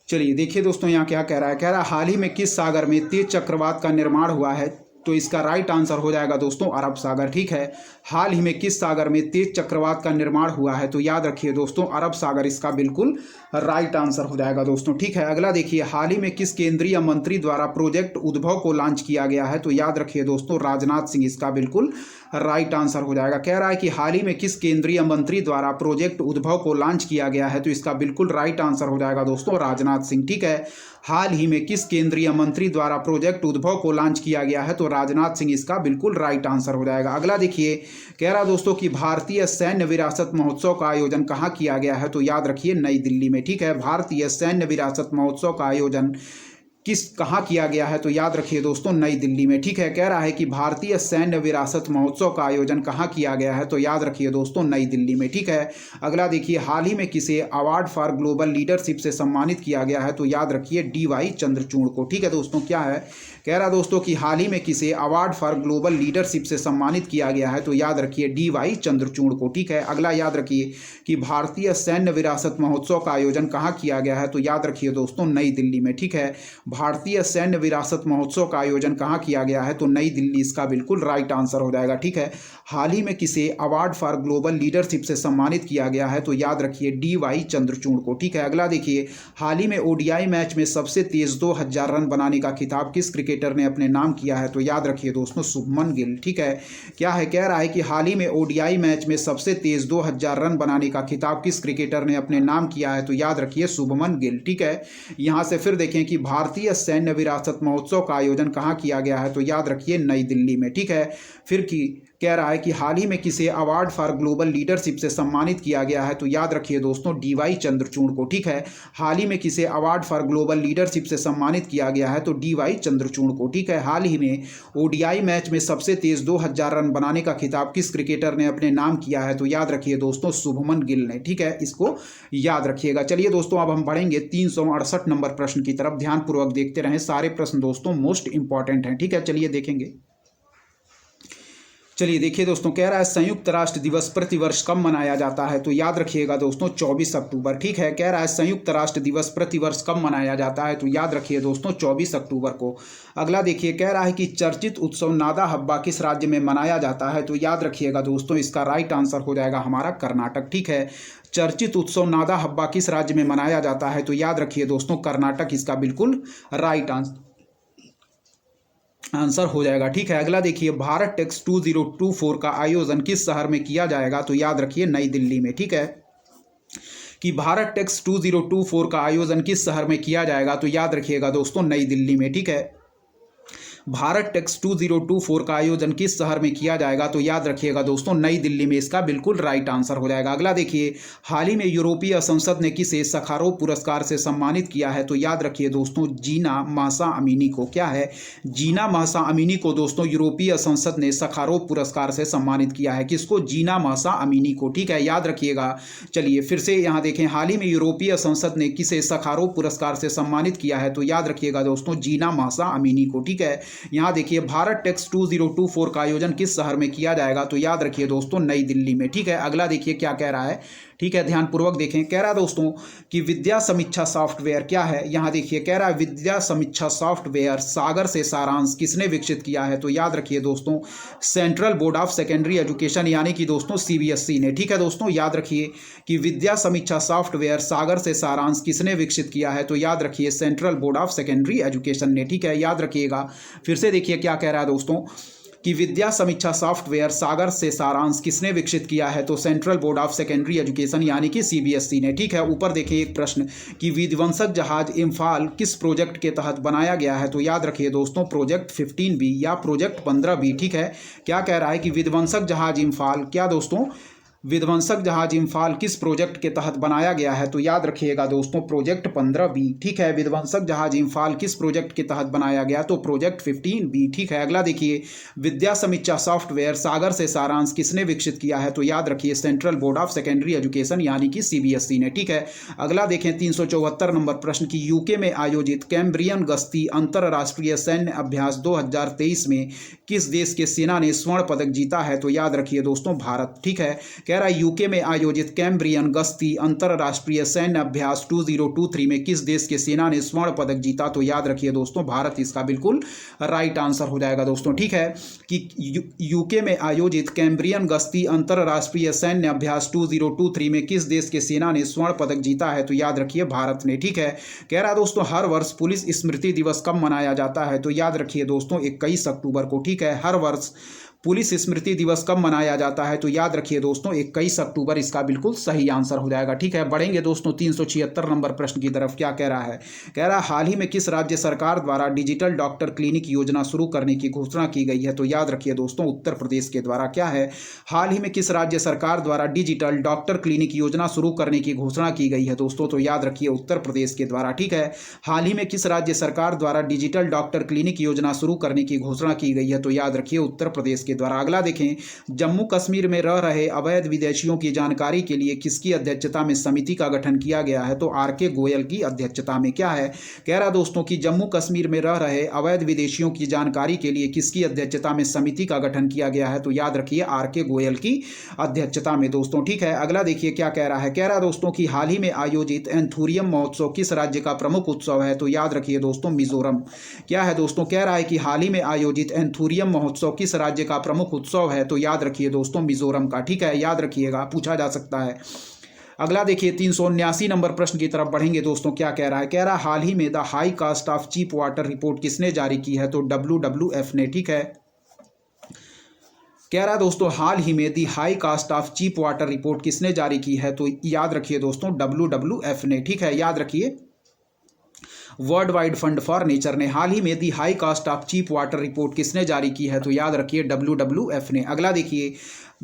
चलिए देखिए दोस्तों यहाँ क्या कह रहा है, कह रहा है हाल ही में किस सागर में तेज चक्रवात का निर्माण हुआ है? तो इसका राइट आंसर हो जाएगा दोस्तों अरब सागर। ठीक है, हाल ही में किस सागर में तेज चक्रवात का निर्माण हुआ है? तो याद रखिए दोस्तों अरब सागर इसका बिल्कुल राइट आंसर हो जाएगा दोस्तों। ठीक है, अगला देखिए, हाल ही में किस केंद्रीय मंत्री द्वारा प्रोजेक्ट उद्भव को लॉन्च किया गया है? तो याद रखिए दोस्तों राजनाथ सिंह इसका बिल्कुल राइट आंसर हो जाएगा। कह रहा है कि हाल ही में किस केंद्रीय मंत्री द्वारा प्रोजेक्ट उद्भव को लॉन्च किया गया है? तो इसका बिल्कुल राइट आंसर हो जाएगा दोस्तों राजनाथ सिंह। ठीक है, हाल ही में किस केंद्रीय मंत्री द्वारा प्रोजेक्ट उद्भव को लॉन्च किया गया है? तो राजनाथ सिंह इसका बिल्कुल राइट आंसर हो जाएगा। अगला देखिए, कह रहा दोस्तों कि भारतीय सैन्य विरासत महोत्सव का आयोजन कहाँ किया गया है? तो याद रखिए नई दिल्ली में। ठीक है, भारतीय सैन्य विरासत महोत्सव का आयोजन कहाँ किया गया है? तो याद रखिए दोस्तों नई दिल्ली में। ठीक है, कह रहा है कि भारतीय सैन्य विरासत महोत्सव का आयोजन कहाँ किया गया है? तो याद रखिए दोस्तों नई दिल्ली में। ठीक है, अगला देखिए, हाल ही में किसे अवार्ड फॉर ग्लोबल लीडरशिप से सम्मानित किया गया है? तो याद रखिए DY चंद्रचूड़ को। ठीक है दोस्तों, क्या है, कह रहा दोस्तों कि हाल ही में किसे अवार्ड फॉर ग्लोबल लीडरशिप से सम्मानित किया गया है? तो याद रखिए DY चंद्रचूड़ को। ठीक है, अगला याद रखिए कि भारतीय सैन्य विरासत महोत्सव का आयोजन कहाँ किया गया है? तो याद रखिए दोस्तों नई दिल्ली में। ठीक है, भारतीय सैन्य विरासत महोत्सव का आयोजन कहाँ किया गया है? तो नई दिल्ली इसका बिल्कुल राइट आंसर हो जाएगा। ठीक है, हाल ही में किसे अवार्ड फॉर ग्लोबल लीडरशिप से सम्मानित किया गया है? तो याद रखिए DY चंद्रचूड़ को। ठीक है, अगला देखिए, हाल ही में ODI मैच में सबसे तेज 2000 रन बनाने का खिताब किस क्रिकेटर ने अपने नाम किया है? तो याद रखिए दोस्तों शुभमन गिल। ठीक है, क्या है, कह रहा है कि हाल ही में ODI मैच में सबसे तेज 2000 रन बनाने का खिताब किस क्रिकेटर ने अपने नाम किया है? तो याद रखिए शुभमन गिल। ठीक है, यहाँ से फिर देखें कि भारतीय सैन्य विरासत महोत्सव का आयोजन कहाँ किया गया है? तो याद रखिए नई दिल्ली में। ठीक है, फिर की कह रहा है कि हाल ही में किसे अवार्ड फॉर ग्लोबल लीडरशिप से सम्मानित किया गया है? तो याद रखिए दोस्तों DY चंद्रचूड़ को। ठीक है, हाल ही में किसे अवार्ड फॉर ग्लोबल लीडरशिप से सम्मानित किया गया है? तो DY चंद्रचूड़ को। ठीक है, हाल ही में ODI मैच में सबसे तेज 2000 रन बनाने का खिताब किस क्रिकेटर ने अपने नाम किया है? तो याद रखिए दोस्तों शुभमन गिल ने। ठीक है, इसको याद रखिएगा। चलिए दोस्तों अब हम बढ़ेंगे 368 नंबर प्रश्न की तरफ, ध्यानपूर्वक देखते रहें, सारे प्रश्न दोस्तों मोस्ट इंपॉर्टेंट हैं। ठीक है, चलिए देखेंगे। चलिए देखिए दोस्तों, कह रहा है संयुक्त राष्ट्र दिवस प्रतिवर्ष कब मनाया जाता है? तो याद रखिएगा दोस्तों 24 अक्टूबर। ठीक है, कह रहा है संयुक्त राष्ट्र दिवस प्रतिवर्ष कब मनाया जाता है? तो याद रखिए दोस्तों 24 अक्टूबर को। अगला देखिए, कह रहा है कि चर्चित उत्सव नादा हब्बा किस राज्य में मनाया जाता है? तो याद रखिएगा दोस्तों इसका राइट आंसर हो जाएगा हमारा कर्नाटक। ठीक है, चर्चित उत्सव नादा हब्बा किस राज्य में मनाया जाता है? तो याद रखिए दोस्तों कर्नाटक इसका बिल्कुल राइट आंसर हो जाएगा। ठीक है, अगला देखिए, भारत टेक्स 2024 का आयोजन किस शहर में किया जाएगा? तो याद रखिए नई दिल्ली में। ठीक है, कि भारत टेक्स 2024 का आयोजन किस शहर में किया जाएगा? तो याद रखिएगा दोस्तों नई दिल्ली में। ठीक है, भारत टेक्स 2024 का आयोजन किस शहर में किया जाएगा? तो याद रखिएगा दोस्तों नई दिल्ली में इसका बिल्कुल राइट आंसर हो जाएगा। अगला देखिए, हाल ही में यूरोपीय संसद ने किसे सखारोव पुरस्कार से सम्मानित किया है? तो याद रखिए दोस्तों जीना महसा अमीनी को। क्या है, जीना महसा अमीनी को दोस्तों यूरोपीय संसद ने सखारोव पुरस्कार से सम्मानित किया है। किसको? जीना महसा अमीनी को। ठीक है, याद रखिएगा। चलिए फिर से यहाँ देखें, हाल ही में यूरोपीय संसद ने किसे सखारोव पुरस्कार से सम्मानित किया है? तो याद रखिएगा दोस्तों जीना महसा अमीनी को। ठीक है, यहां देखिए, भारत टेक्स 2024 का आयोजन किस शहर में किया जाएगा? तो याद रखिए दोस्तों नई दिल्ली में। ठीक है, अगला देखिए क्या कह रहा है। ठीक है, ध्यानपूर्वक देखें, कह रहा है दोस्तों कि विद्या समीक्षा सॉफ्टवेयर क्या है? यहां देखिए, कह रहा है विद्या समीक्षा सॉफ्टवेयर सागर से सारांश किसने विकसित किया है? तो याद रखिए दोस्तों central board of secondary education यानी कि दोस्तों CBSE ने। ठीक है दोस्तों, याद रखिए कि विद्या समीक्षा सॉफ्टवेयर सागर से सारांश किसने विकसित किया है? तो याद रखिए central board of secondary education ने। ठीक है, याद रखिएगा। फिर से देखिए क्या कह रहा है दोस्तों, कि विद्या समीक्षा सॉफ्टवेयर सागर से सारांश किसने विकसित किया है, तो central board of secondary education यानी कि CBSE ने। ठीक है, ऊपर देखिए एक प्रश्न कि विध्वंसक जहाज इम्फाल किस प्रोजेक्ट के तहत बनाया गया है, तो याद रखिए दोस्तों प्रोजेक्ट 15B या प्रोजेक्ट 15B। ठीक है, क्या कह रहा है कि विध्वंसक जहाज इम्फाल, क्या दोस्तों, विध्वंसक जहाज इम्फाल किस प्रोजेक्ट के तहत बनाया गया है, तो याद रखिएगा दोस्तों प्रोजेक्ट 15B। ठीक है, विध्वंसक जहाज इम्फाल किस प्रोजेक्ट के तहत बनाया गया, तो प्रोजेक्ट 15B। ठीक है, अगला देखिए विद्या समीक्षा सॉफ्टवेयर सागर से सारांश किसने विकसित किया है, तो याद रखिए central board of secondary education यानी कि CBSE ने। ठीक है, अगला देखें 374 नंबर प्रश्न की यूके में आयोजित कैम्ब्रियन गश्ती अंतरराष्ट्रीय सैन्य अभ्यास 2023 में किस देश के सेना ने स्वर्ण पदक जीता है, तो याद रखिए दोस्तों भारत। ठीक है, कह रहा है यूके में आयोजित कैम्ब्रियन गश्ती अंतरराष्ट्रीय सैन्य अभ्यास 2023 में किस देश के सेना ने स्वर्ण पदक जीता, तो याद रखिए दोस्तों भारत इसका बिल्कुल राइट आंसर हो जाएगा दोस्तों। ठीक है, कि यूके में आयोजित कैम्ब्रियन गश्ती अंतरराष्ट्रीय सैन्य अभ्यास 2023 में किस देश के सेना ने स्वर्ण पदक जीता है, तो याद रखिए भारत ने। ठीक है, कह रहा है दोस्तों हर वर्ष पुलिस स्मृति दिवस कब मनाया जाता है, तो याद रखिए दोस्तों 21 अक्टूबर को। ठीक है, हर वर्ष पुलिस स्मृति दिवस कब मनाया जाता है, तो याद रखिए दोस्तों 21 अक्टूबर इसका बिल्कुल सही आंसर हो जाएगा। ठीक है, बढ़ेंगे दोस्तों 376 नंबर प्रश्न की तरफ। क्या कह रहा है, कह रहा है हाल ही में किस राज्य सरकार द्वारा डिजिटल डॉक्टर क्लिनिक योजना शुरू करने की घोषणा की गई है, तो याद रखिए दोस्तों उत्तर प्रदेश के द्वारा। क्या है, हाल ही में किस राज्य सरकार द्वारा डिजिटल डॉक्टर क्लिनिक योजना शुरू करने की घोषणा की गई है दोस्तों, तो याद रखिए उत्तर प्रदेश के द्वारा। ठीक है, हाल ही में किस राज्य सरकार द्वारा डिजिटल डॉक्टर क्लिनिक योजना शुरू करने की घोषणा की गई है, तो याद रखिए उत्तर प्रदेश के द्वारा। अगला देखें जम्मू कश्मीर में रह रहे अवैध विदेशियों की जानकारी के लिए किसकी अध्यक्षता में समिति का गठन किया गया है, तो RK गोयल की अध्यक्षता में। क्या है, कह रहा दोस्तों कि जम्मू कश्मीर में रह रहे अवैध विदेशियों की जानकारी के लिए किसकी अध्यक्षता में समिति का गठन किया गया है, तो याद रखिए RK गोयल की अध्यक्षता में दोस्तों। ठीक है, अगला देखिए क्या कह रहा है, कह रहा दोस्तों कि हाल ही में आयोजित एंथूरियम महोत्सव किस राज्य का प्रमुख उत्सव है, तो याद रखिए दोस्तों मिजोरम। क्या है दोस्तों, कह रहा है कि हाल ही में आयोजित एंथूरियम महोत्सव किस राज्य का प्रमुख उत्सव है, तो याद रखिए दोस्तों मिजोरम का। ठीक है, याद रखिएगा पूछा जा सकता है। अगला देखिए 379 नंबर प्रश्न की तरफ बढ़ेंगे दोस्तों। क्या कह रहा है, कह रहा हाल ही में the high cost of cheap water report किसने जारी की है, तो WWF ने। ठीक है, कह रहा दोस्तों हाल ही में the high cost of cheap water report किसने जारी की है, तो याद रखिए दोस्तों WWF ने। ठीक है, याद रखिए world wide fund for nature ने हाल ही में the high cost of cheap water report किसने जारी की है, तो याद रखिए WWF ने। अगला देखिए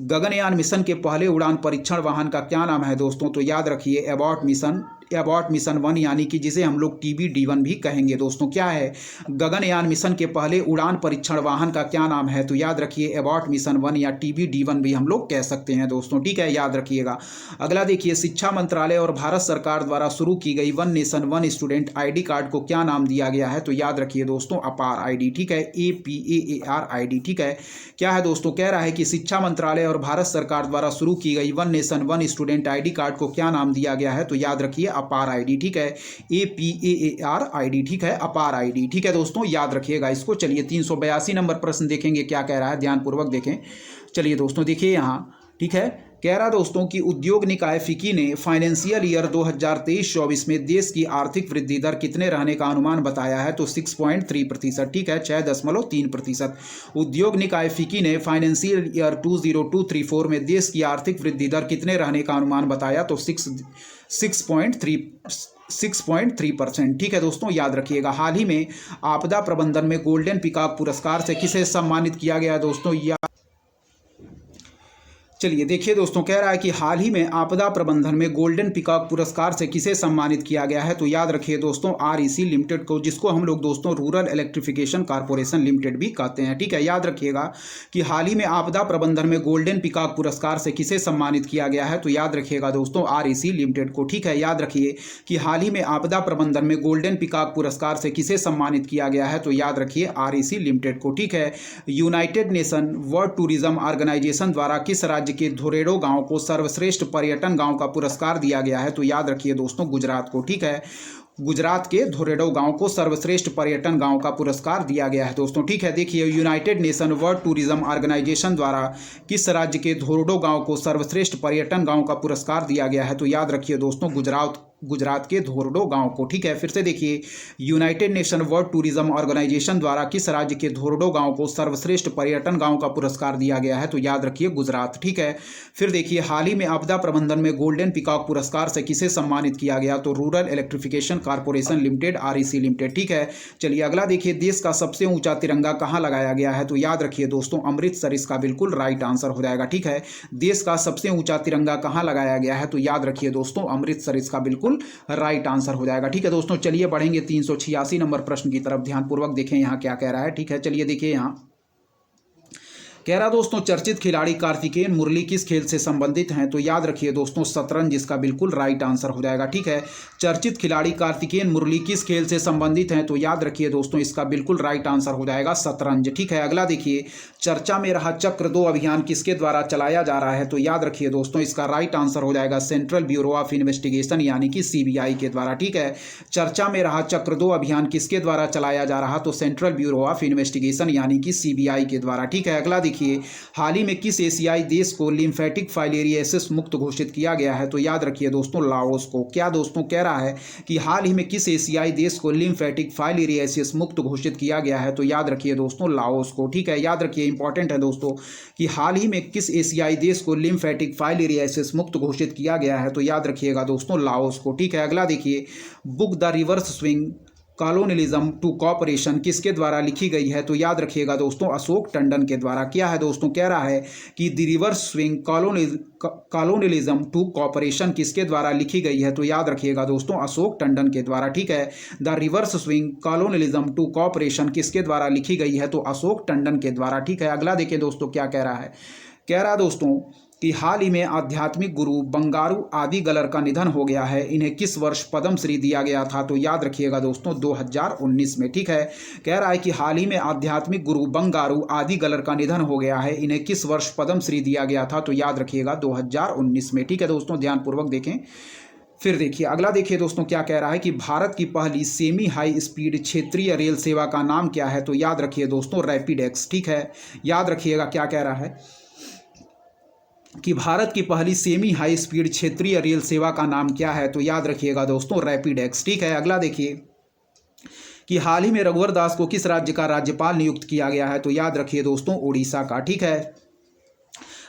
गगनयान मिशन के पहले उड़ान परीक्षण वाहन का क्या नाम है दोस्तों, तो याद रखिए एबॉट मिशन 1 यानी कि जिसे हम लोग TBD1 भी कहेंगे दोस्तों। क्या है, गगनयान मिशन के पहले उड़ान परीक्षण वाहन का क्या नाम है, तो याद रखिए एबॉट मिशन 1 या TBD1 भी हम लोग कह सकते हैं दोस्तों। ठीक है, याद रखिएगा। अगला देखिए शिक्षा मंत्रालय और भारत सरकार द्वारा शुरू की गई one nation one student ID card को क्या नाम दिया गया है, तो याद रखिए दोस्तों अपार ID। ठीक है, APAAR ID। ठीक है, क्या है दोस्तों, कह रहा है कि शिक्षा मंत्रालय और भारत सरकार द्वारा शुरू की गई one nation one student ID card को क्या नाम दिया गया है, तो याद रखिए अपार ID। ठीक है, APAAR ID। ठीक है, अपार ID। ठीक है दोस्तों, याद रखिएगा इसको। चलिए 382 नंबर प्रश्न देखेंगे क्या कह रहा है, ध्यानपूर्वक देखें। चलिए दोस्तों देखिए यहाँ। ठीक है, कह रहा दोस्तों कि उद्योग निकाय फिकी ने फाइनेंशियल ईयर 2023-24 में देश की आर्थिक वृद्धि दर कितने रहने का अनुमान बताया है, तो 6.3%। ठीक है, 6.3%। उद्योग निकाय फिकी ने फाइनेंशियल ईयर 2022-23 में देश की आर्थिक वृद्धि दर कितने रहने का अनुमान बताया, तो 6.3%। ठीक है दोस्तों, याद रखिएगा। हाल ही में आपदा प्रबंधन में गोल्डन पीकॉक पुरस्कार से किसे सम्मानित किया गया दोस्तों, या चलिए देखिए दोस्तों, कह रहा है कि हाल ही में आपदा प्रबंधन में गोल्डन पीकॉक पुरस्कार से किसे सम्मानित किया गया है, तो याद रखिए दोस्तों REC लिमिटेड को, जिसको हम लोग दोस्तों रूरल इलेक्ट्रिफिकेशन कॉर्पोरेशन लिमिटेड भी कहते हैं। ठीक है, याद रखिएगा कि हाल ही में आपदा प्रबंधन में गोल्डन पीकॉक पुरस्कार से किसे सम्मानित किया गया है, तो याद रखिएगा दोस्तों REC लिमिटेड को। ठीक है, याद रखिए कि हाल ही में आपदा प्रबंधन में गोल्डन पीकॉक पुरस्कार से किसे सम्मानित किया गया है, तो याद रखिए REC लिमिटेड को। ठीक है, United Nation World Tourism Organization द्वारा किस राज्य के धोरेडो गांव को सर्वश्रेष्ठ पर्यटन गांव का पुरस्कार दिया गया है, तो याद रखिए दोस्तों गुजरात को। ठीक है, गुजरात के धोरेडो गांव को सर्वश्रेष्ठ पर्यटन गांव का पुरस्कार दिया गया है दोस्तों। ठीक है, देखिए United Nation World Tourism Organization द्वारा किस राज्य के धोरेडो गांव को सर्वश्रेष्ठ पर्यटन गांव का पुरस्कार दिया गया है, तो याद रखिए दोस्तों गुजरात के धोरडो गांव को। ठीक है, फिर से देखिए, United Nation World Tourism Organization द्वारा किस राज्य के धोरडो गांव को सर्वश्रेष्ठ पर्यटन गांव का पुरस्कार दिया गया है? तो याद रखिए गुजरात। ठीक है, फिर देखिए, हाल ही में आपदा प्रबंधन में गोल्डन पिकॉक पुरस्कार से किसे सम्मानित किया गया? तो rural electrification corporation limited, REC limited. ठीक है, चलिए अगला देखिए, देश का सबसे ऊंचा तिरंगा कहाँ लगाया गया है? तो याद रखिए दोस्तों अमृतसर इसका बिल्कुल राइट आंसर हो जाएगा। ठीक है, देश का सबसे ऊंचा तिरंगा कहाँ लगाया गया है? तो याद रखिए दोस्तों अमृतसर इसका बिल्कुल राइट आंसर हो जाएगा। ठीक है दोस्तों, चलिए बढ़ेंगे 386 नंबर प्रश्न की तरफ। ध्यानपूर्वक देखें यहाँ क्या कह रहा है। ठीक है, चलिए देखिए, यहाँ कह रहा दोस्तों चर्चित खिलाड़ी कार्तिकेयन मुरली किस खेल से संबंधित हैं? तो याद रखिए दोस्तों शतरंज इसका बिल्कुल राइट आंसर हो जाएगा। ठीक है, चर्चित खिलाड़ी कार्तिकेयन मुरली किस खेल से संबंधित हैं? तो याद रखिए दोस्तों इसका बिल्कुल राइट आंसर हो जाएगा शतरंज। ठीक है, अगला देखिए, चर्चा में रहा चक्र 2 अभियान किसके द्वारा चलाया जा रहा है? तो याद रखिए दोस्तों इसका राइट आंसर हो जाएगा सेंट्रल ब्यूरो ऑफ इन्वेस्टिगेशन यानी कि CBI के द्वारा। ठीक है, चर्चा में रहा चक्र 2 अभियान किसके द्वारा चलाया जा रहा? तो सेंट्रल ब्यूरो ऑफ इन्वेस्टिगेशन यानी कि CBI के द्वारा। ठीक है, अगला देखिए, हाल ही में किस एशियाई देश को लिम्फेटिक फाइलेरियासिस मुक्त घोषित किया गया है? तो याद रखिए दोस्तों लाओस को। क्या दोस्तों कह रहा है कि हाल ही में किस एशियाई देश को लिम्फेटिक फाइलेरियासिस मुक्त घोषित किया गया है? तो याद रखिए दोस्तों लाओस को। ठीक है, याद रखिए इंपॉर्टेंट है दोस्तों कि हाल ही में किस एशियाई देश को लिम्फेटिक फाइलेरियासिस मुक्त घोषित किया गया है? तो याद रखिएगा दोस्तों लाओस को। ठीक है, अगला देखिए, book the reverse swing colonialism to cooperation किसके द्वारा लिखी गई है? तो याद रखिएगा दोस्तों अशोक टंडन के द्वारा। क्या है दोस्तों, कह रहा है कि the reverse swing colonialism to cooperation किसके द्वारा लिखी गई है? तो याद रखिएगा दोस्तों अशोक टंडन के द्वारा। ठीक है, the reverse swing colonialism to cooperation किसके द्वारा लिखी गई है? तो अशोक टंडन के द्वारा। ठीक है, अगला देखिए दोस्तों क्या कह रहा है। कह रहा दोस्तों कि हाल ही में आध्यात्मिक गुरु बंगारू आदिगलर का निधन हो गया है। इन्हें किस वर्ष पद्मश्री दिया गया था? तो याद रखिएगा दोस्तों 2019 में। ठीक है, कह रहा है कि हाल ही में आध्यात्मिक गुरु बंगारू आदिगलर का निधन हो गया है। इन्हें किस वर्ष पद्मश्री दिया गया था? तो याद रखिएगा 2019 में। ठीक है दोस्तों, ध्यानपूर्वक देखें। फिर देखिए अगला देखिए दोस्तों क्या कह रहा है कि भारत की पहली सेमी हाई स्पीड क्षेत्रीय रेल सेवा का नाम क्या है? तो याद रखिए दोस्तों रैपिडेक्स। ठीक है, याद रखिएगा क्या कह रहा है कि भारत की पहली सेमी हाई स्पीड क्षेत्रीय रेल सेवा का नाम क्या है? तो याद रखिएगा दोस्तों रैपिडेक्स। ठीक है, अगला देखिए कि हाल ही में रघुवर दास को किस राज्य का राज्यपाल नियुक्त किया गया है? तो याद रखिए दोस्तों उड़ीसा का। ठीक है,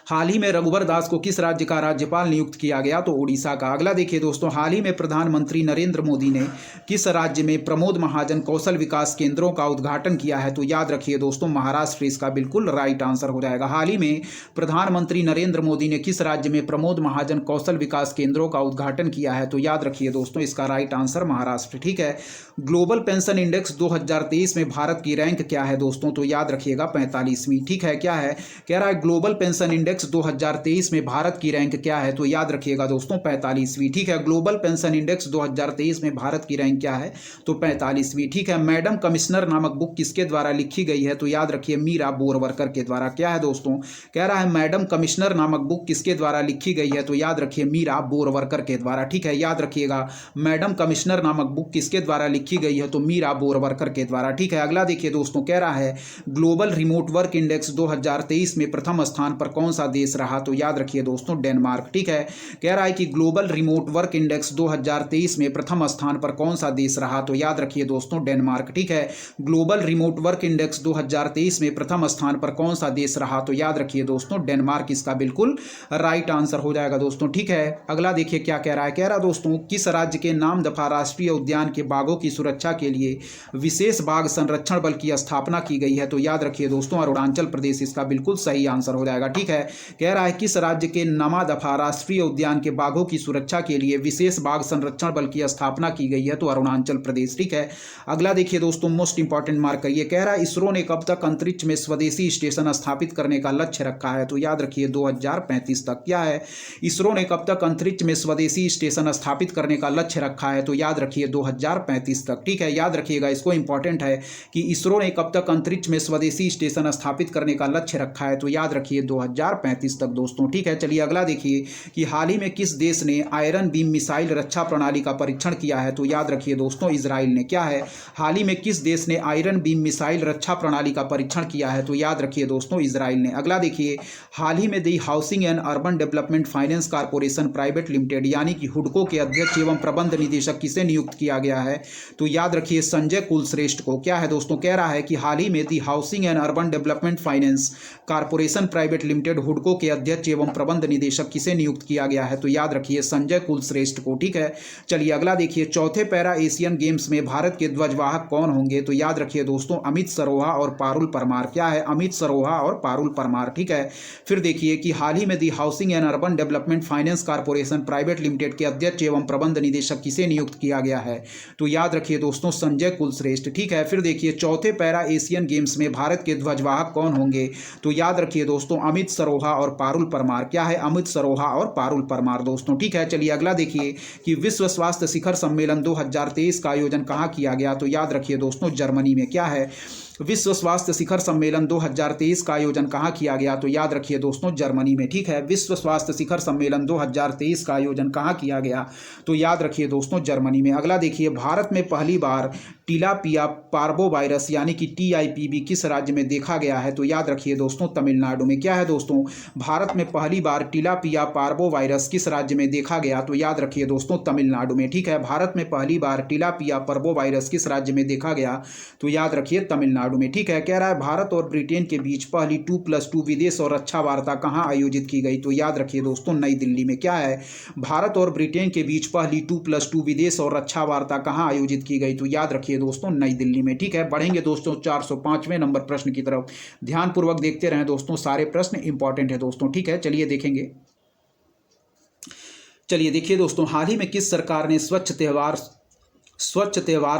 हाल ही में रघुवर दास को किस राज्य का राज्यपाल नियुक्त किया गया? तो उड़ीसा का। अगला देखिए दोस्तों, हाल ही में प्रधानमंत्री नरेंद्र मोदी ने किस राज्य में प्रमोद महाजन कौशल विकास केंद्रों का उद्घाटन किया है? तो याद रखिए दोस्तों महाराष्ट्र इसका बिल्कुल राइट आंसर हो जाएगा। हाल ही में प्रधानमंत्री नरेंद्र मोदी ने किस राज्य में प्रमोद महाजन कौशल विकास केंद्रों का उद्घाटन किया है? तो याद रखिए दोस्तों इसका राइट आंसर महाराष्ट्र। ठीक है, ग्लोबल पेंशन इंडेक्स 2023 में भारत की रैंक क्या है दोस्तों? तो याद रखिएगा 45वीं। ठीक है, क्या है, कह रहा है ग्लोबल पेंशन इंडेक्स 2023 में भारत की रैंक क्या है? तो याद रखिएगा दोस्तों 45वीं। ठीक है, ग्लोबल पेंशन इंडेक्स 2023 में भारत की रैंक क्या है? तो 45वीं। ठीक है, मैडम कमिश्नर नामक बुक किसके द्वारा लिखी गई है? तो याद रखिए मीरा बोरवरकर के द्वारा। क्या है दोस्तों, कह रहा है मैडम कमिश्नर नामक बुक किसके द्वारा लिखी गई है? तो याद रखिए मीरा बोरवरकर के द्वारा। ठीक है, याद रखिएगा मैडम कमिश्नर नामक बुक किसके द्वारा लिखी गई है? तो मीरा बोरवरकर के द्वारा। ठीक है, अगला देखिए दोस्तों कह रहा है ग्लोबल रिमोट वर्क इंडेक्स 2023 में प्रथम स्थान पर कौन सा देश रहा? तो याद रखिए दोस्तों डेनमार्क। ठीक है, कह रहा है कि ग्लोबल रिमोट वर्क इंडेक्स 2023 में प्रथम स्थान पर कौन सा देश रहा? तो याद रखिए दोस्तों डेनमार्क। ठीक है, ग्लोबल रिमोट वर्क इंडेक्स 2023 में प्रथम स्थान पर कौन सा देश रहा? तो याद रखिए दोस्तों डेनमार्क इसका बिल्कुल राइट आंसर हो जाएगा दोस्तों। ठीक है, अगला देखिए क्या कह रहा है। कह रहा दोस्तों किस राज्य के नामदफा राष्ट्रीय उद्यान के बाघों की सुरक्षा के लिए विशेष बाघ संरक्षण बल की स्थापना की गई है? तो याद रखिए दोस्तों अरुणाचल प्रदेश इसका बिल्कुल सही आंसर हो जाएगा। ठीक है, कह रहा है किस राज्य के नामदफा राष्ट्रीय उद्यान के बाघों की सुरक्षा के लिए विशेष बाघ संरक्षण बल की स्थापना की गई है? तो अरुणाचल प्रदेश। ठीक है, अगला देखिए दोस्तों मोस्ट इंपॉर्टेंट मार्क करिए। कह रहा है इसरो ने कब तक अंतरिक्ष में स्वदेशी स्टेशन स्थापित करने का लक्ष्य रखा है? तो याद रखिए 2035 तक। क्या है, इसरो ने कब तक अंतरिक्ष में स्वदेशी स्टेशन स्थापित करने का लक्ष्य रखा है? तो याद रखिए 2035 तक। ठीक है, याद रखिएगा इसको इंपॉर्टेंट है कि इसरो ने कब तक अंतरिक्ष में स्वदेशी स्टेशन स्थापित करने का लक्ष्य रखा है? तो याद रखिए 2035 2035 तक दोस्तों। ठीक है, चलिए अगला देखिए कि हाल ही में किस देश ने आयरन बीम मिसाइल रक्षा प्रणाली का परीक्षण किया है? तो याद रखिए दोस्तों, इजराइल ने। क्या है? हाल ही में किस देश ने आयरन बीम मिसाइल रक्षा प्रणाली का परीक्षण किया है? तो याद रखिए दोस्तों, इजराइल ने। अगला देखिए, हाल ही में the housing and urban development finance corporation private limited यानी कि हुडको के अध्यक्ष एवं प्रबंध निदेशक किसे नियुक्त किया गया है? तो याद रखिए संजय कुलश्रेष्ठ को। क्या है दोस्तों? कह रहा है कि हाल ही में the housing and urban development finance corporation private limited हुडको के अध्यक्ष एवं प्रबंध निदेशक किसे नियुक्त किया गया है? तो याद रखिए संजय कुलश्रेष्ठ को। ठीक है, चलिए अगला देखिए, चौथे पैरा एशियन गेम्स में भारत के ध्वजवाहक कौन होंगे? तो याद रखिए दोस्तों, अमित सरोहा और पारुल परमार। क्या है? अमित सरोहा और पारुल परमार। ठीक है, फिर देखिए कि हाल ही में the housing and urban development finance corporation private limited के अध्यक्ष एवं प्रबंध निदेशक किसे नियुक्त किया गया है? तो याद रखिए दोस्तों, संजय कुलश्रेष्ठ। ठीक है, फिर देखिए चौथे पैरा एशियन गेम्स में भारत के ध्वजवाहक कौन होंगे? तो याद रखिए दोस्तों, अमित सरोहा और पारुल परमार। क्या है? अमित सरोहा और पारुल परमार दोस्तों। ठीक है, चलिए अगला देखिए कि विश्व स्वास्थ्य शिखर सम्मेलन 2023 का आयोजन कहाँ किया गया? तो याद रखिए दोस्तों, जर्मनी में। क्या है? विश्व स्वास्थ्य शिखर सम्मेलन 2023 का आयोजन कहाँ किया गया? तो याद रखिए दोस्तों, जर्मनी में। ठीक है, विश्व स्वास्थ्य शिखर सम्मेलन 2023 का आयोजन कहाँ किया गया? तो याद रखिए दोस्तों, जर्मनी में। अगला देखिए, भारत में पहली बार टिलापिया पार्बोवायरस यानी कि TIPV किस राज्य में देखा गया है? तो याद रखिए दोस्तों, तमिलनाडु में। क्या है दोस्तों? भारत में पहली बार टिलापिया पार्बोवायरस किस राज्य में देखा गया? तो याद रखिए दोस्तों, तमिलनाडु में। ठीक है, भारत में पहली बार टिलापिया पार्बोवायरस किस राज्य में देखा गया? तो याद रखिए तमिलनाडु में। ठीक है, कह रहा है भारत और ब्रिटेन के बीच पहली 2+2 विदेश और रक्षा वार्ता कहां आयोजित की गई? तो याद रखिए दोस्तों, नई दिल्ली में। क्या है? भारत और ब्रिटेन के बीच पहली 2+2 विदेश और रक्षा वार्ता कहां आयोजित की गई? तो याद रखिए दोस्तों, नई दिल्ली में। ठीक है, बढ़ेंगे दोस्तों 405वें नंबर प्रश्न की तरफ। ध्यानपूर्वक देखते रहें दोस्तों, सारे प्रश्न इंपॉर्टेंट है दोस्तों। ठीक है, चलिए देखेंगे। चलिए देखिए दोस्तों, हाल ही में किस सरकार ने स्वच्छ त्यौहार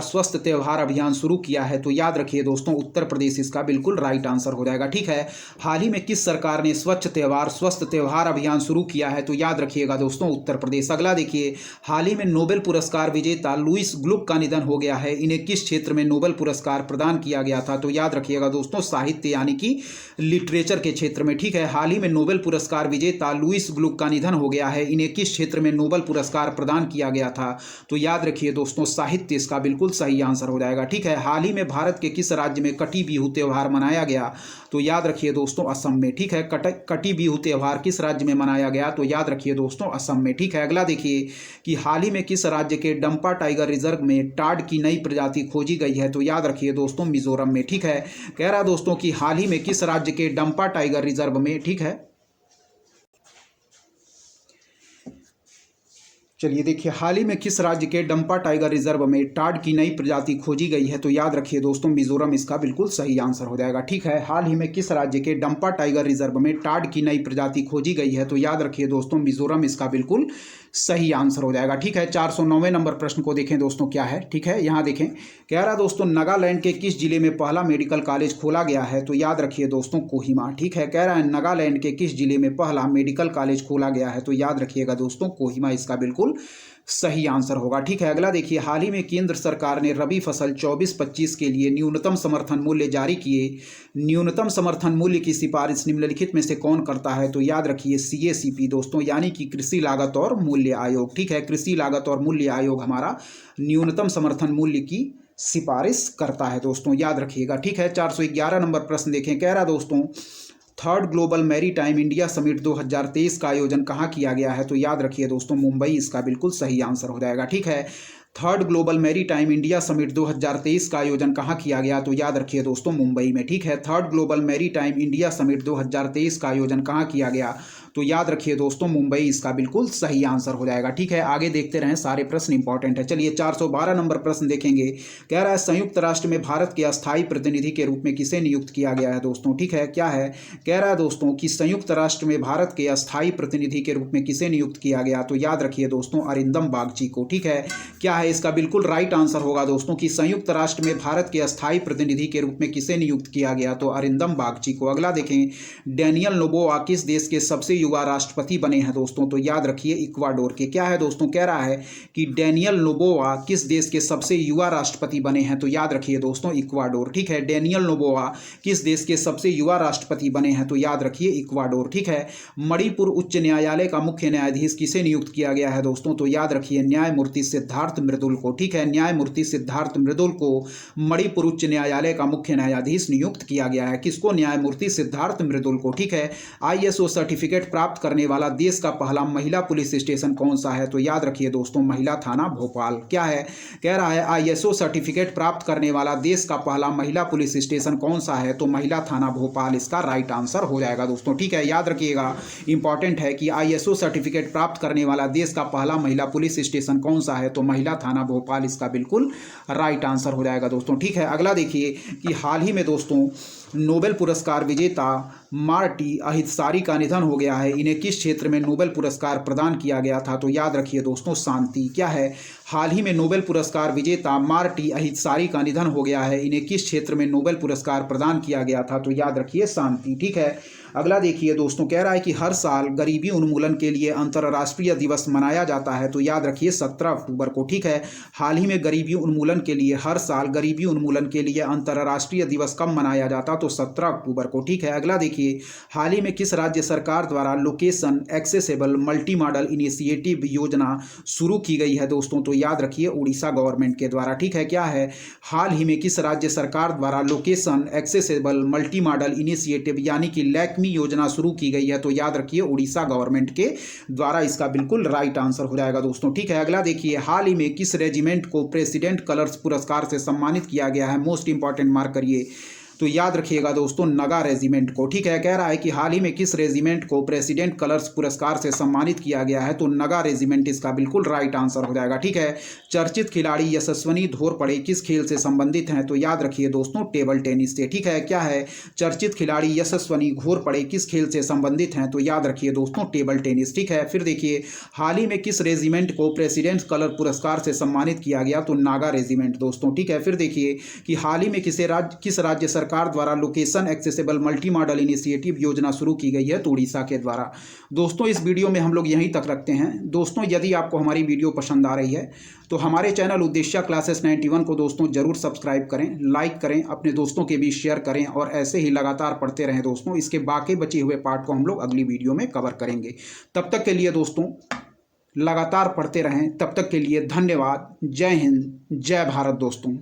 स्वस्थ त्यौहार अभियान शुरू किया है? तो याद रखिए दोस्तों, उत्तर प्रदेश इसका बिल्कुल राइट आंसर हो जाएगा। ठीक है, हाल ही में किस सरकार ने स्वच्छ त्यौहार स्वस्थ त्यौहार अभियान शुरू किया है? तो याद रखिएगा दोस्तों, उत्तर प्रदेश। अगला देखिए, हाल ही में नोबेल पुरस्कार विजेता लुईस ग्लुक का निधन हो गया है। इन्हें किस क्षेत्र में नोबेल पुरस्कार प्रदान किया गया था? तो याद रखिएगा दोस्तों, साहित्य यानी कि लिटरेचर के क्षेत्र में। ठीक है, हाल ही में नोबेल पुरस्कार विजेता लुईस ग्लुक का निधन हो गया है। इन्हें किस क्षेत्र में नोबेल पुरस्कार प्रदान किया गया था? तो याद रखिए दोस्तों, साहित्य इसका बिल्कुल सही आंसर हो जाएगा। ठीक है, हाल ही में भारत के किस राज्य में कटी बिहू त्यौहार मनाया गया? तो याद रखिए दोस्तों, असम में। ठीक है, कटी बिहू त्यौहार किस राज्य में मनाया गया? तो याद रखिए दोस्तों, असम में। ठीक है, अगला देखिए कि हाल ही में किस राज्य के डंपा टाइगर रिजर्व में टाड की नई प्रजाति खोजी गई है? तो याद रखिए दोस्तों, मिजोरम में। ठीक है, कह रहा दोस्तों कि हाल ही में किस राज्य के डंपा टाइगर रिजर्व में, ठीक है, चलिए देखिए, हाल ही में किस राज्य के डंपा टाइगर रिजर्व में टाड की नई प्रजाति खोजी गई है? तो याद रखिए दोस्तों, मिजोरम इसका बिल्कुल सही आंसर हो जाएगा। ठीक है, हाल ही में किस राज्य के डंपा टाइगर रिजर्व में टाड की नई प्रजाति खोजी गई है? तो याद रखिए दोस्तों, मिजोरम इसका बिल्कुल सही आंसर हो जाएगा। ठीक है, 409वें नंबर प्रश्न को देखें दोस्तों, क्या है? ठीक है, यहाँ देखें, कह रहा दोस्तों, नागालैंड के किस जिले में पहला मेडिकल कॉलेज खोला गया है? तो याद रखिए दोस्तों, कोहिमा। ठीक है, कह रहा है नागालैंड के किस जिले में पहला मेडिकल कॉलेज खोला गया है? तो याद रखिएगा दोस्तों, कोहिमा इसका बिल्कुल सही आंसर होगा। ठीक है, अगला देखिए, हाल ही में केंद्र सरकार ने रबी फसल 24-25 के लिए न्यूनतम समर्थन मूल्य जारी किए। न्यूनतम समर्थन मूल्य की सिफारिश निम्नलिखित में से कौन करता है? तो याद रखिए CACP दोस्तों, यानी कि कृषि लागत और मूल्य आयोग। ठीक है, कृषि लागत और मूल्य आयोग हमारा न्यूनतम समर्थन मूल्य की सिफारिश करता है दोस्तों, याद रखिएगा। ठीक है, 411 नंबर प्रश्न देखें, कह रहा दोस्तों, third global maritime India summit 2023 का आयोजन कहाँ किया गया है? तो याद रखिए दोस्तों, मुंबई इसका बिल्कुल सही आंसर हो जाएगा। ठीक है, third global maritime India summit 2023 का आयोजन कहाँ किया गया? तो याद रखिए दोस्तों, मुंबई में। ठीक है, third global maritime India summit 2023 का आयोजन कहाँ किया गया? तो याद रखिए दोस्तों, मुंबई इसका बिल्कुल सही आंसर हो जाएगा। ठीक है, आगे देखते रहें, सारे प्रश्न इंपॉर्टेंट है। चलिए 412 नंबर प्रश्न देखेंगे, कह रहा है संयुक्त राष्ट्र में भारत के अस्थायी प्रतिनिधि के रूप में किसे नियुक्त किया गया है? दोस्तों ठीक है, क्या है? कह रहा है दोस्तों कि संयुक्त राष्ट्र में भारत के अस्थायी प्रतिनिधि के रूप में किसे नियुक्त किया गया? तो याद रखिए दोस्तों, अरिंदम बागची को। ठीक है, क्या है इसका बिल्कुल राइट आंसर होगा दोस्तों कि संयुक्त राष्ट्र में भारत के अस्थायी प्रतिनिधि के रूप में किसे नियुक्त किया गया? तो अरिंदम बागची को। अगला देखें, डैनियल नोबोआ किस देश के सबसे युवा राष्ट्रपति बने हैं दोस्तों, तो याद रखिए इक्वाडोर के। क्या है दोस्तों, कह रहा है कि डेनियल नोबोआ किस देश के सबसे युवा राष्ट्रपति बने हैं, तो याद रखिए दोस्तों इक्वाडोर। ठीक है, डेनियल नोबोआ किस देश के सबसे युवा राष्ट्रपति बने हैं, तो याद रखिए इक्वाडोर। ठीक है, मणिपुर उच्च न्यायालय का मुख्य न्यायाधीश किसे नियुक्त किया गया है दोस्तों, तो याद रखिए न्यायमूर्ति सिद्धार्थ मृदुल को। ठीक है, न्यायमूर्ति सिद्धार्थ मृदुल को मणिपुर उच्च न्यायालय का मुख्य न्यायाधीश नियुक्त किया गया है। किसको, न्यायमूर्ति सिद्धार्थ मृदुल को। ठीक है, ISO सर्टिफिकेट प्राप्त करने वाला देश का पहला महिला पुलिस स्टेशन कौन सा है, तो याद रखिए दोस्तों महिला थाना भोपाल। क्या है, कह रहा है ISO सर्टिफिकेट प्राप्त करने वाला देश का पहला महिला पुलिस स्टेशन कौन सा है, तो महिला थाना भोपाल इसका राइट आंसर हो जाएगा दोस्तों। ठीक है, याद रखिएगा, इंपॉर्टेंट है कि ISO सर्टिफिकेट प्राप्त करने वाला देश का पहला महिला पुलिस स्टेशन कौन सा है, तो महिला थाना भोपाल इसका बिल्कुल राइट आंसर हो जाएगा दोस्तों। ठीक है, अगला देखिए कि हाल ही में दोस्तों नोबेल पुरस्कार विजेता मार्टी अहितसारी का निधन हो गया है। इन्हें किस क्षेत्र में नोबेल पुरस्कार प्रदान किया गया था, तो याद रखिए दोस्तों शांति। क्या है, हाल ही में नोबेल पुरस्कार विजेता मार्टी अहितसारी का निधन हो गया है। इन्हें किस क्षेत्र में नोबेल पुरस्कार प्रदान किया गया था, तो याद रखिए शांति। ठीक है, अगला देखिए दोस्तों, कह रहा है कि हर साल गरीबी उन्मूलन के लिए अंतर्राष्ट्रीय दिवस मनाया जाता है, तो याद रखिए 17 अक्टूबर को। ठीक है, हाल ही में गरीबी उन्मूलन के लिए, हर साल गरीबी उन्मूलन के लिए अंतर्राष्ट्रीय दिवस कब मनाया जाता, तो 17 अक्टूबर को। ठीक है, अगला देखिए, हाल ही में किस राज्य सरकार द्वारा location accessible multi modal initiative योजना शुरू की गई है दोस्तों, तो याद रखिए उड़ीसा गवर्नमेंट के द्वारा। ठीक है, क्या है, हाल ही में किस राज्य सरकार द्वारा location accessible multi modal initiative यानी कि लैक्मी योजना शुरू की गई है, तो याद रखिए उड़ीसा गवर्नमेंट के द्वारा इसका बिल्कुल राइट आंसर हो जाएगा दोस्तों। ठीक है, अगला देखिए, हाल ही में किस रेजिमेंट को प्रेसिडेंट कलर्स पुरस्कार से सम्मानित किया गया है, मोस्ट इंपॉर्टेंट मार्क करिए, तो याद रखिएगा दोस्तों नगा रेजिमेंट को। ठीक है, कह रहा है कि हाल ही में किस रेजिमेंट को प्रेसिडेंट कलर्स पुरस्कार से सम्मानित किया गया है, तो नगा रेजिमेंट इसका बिल्कुल राइट आंसर हो जाएगा। ठीक है, चर्चित खिलाड़ी यशस्विनी घोरपड़े किस खेल से संबंधित हैं, तो याद रखिए दोस्तों टेबल टेनिस से। ठीक है, क्या है, चर्चित खिलाड़ी यशस्विनी घोरपड़े किस खेल से संबंधित हैं, तो याद रखिए दोस्तों टेबल टेनिस। ठीक है, फिर देखिए, हाल ही में किस रेजिमेंट को प्रेसिडेंट कलर पुरस्कार से सम्मानित किया गया, तो नागा रेजिमेंट दोस्तों। ठीक है, फिर देखिए कि हाल ही में किस राज्य सरकार द्वारा location accessible multi modal initiative योजना शुरू की गई है, तो उड़ीसा के द्वारा। दोस्तों इस वीडियो में हम लोग यहीं तक रखते हैं दोस्तों। यदि आपको हमारी वीडियो पसंद आ रही है तो हमारे चैनल उद्देश्य क्लासेस 91 को दोस्तों जरूर सब्सक्राइब करें, लाइक करें, अपने दोस्तों के बीच शेयर करें और ऐसे ही लगातार पढ़ते रहें दोस्तों। इसके बाकी बचे हुए पार्ट को हम लोग अगली वीडियो में कवर करेंगे। तब तक के लिए दोस्तों लगातार पढ़ते रहें। तब तक के लिए धन्यवाद। जय हिंद, जय भारत दोस्तों।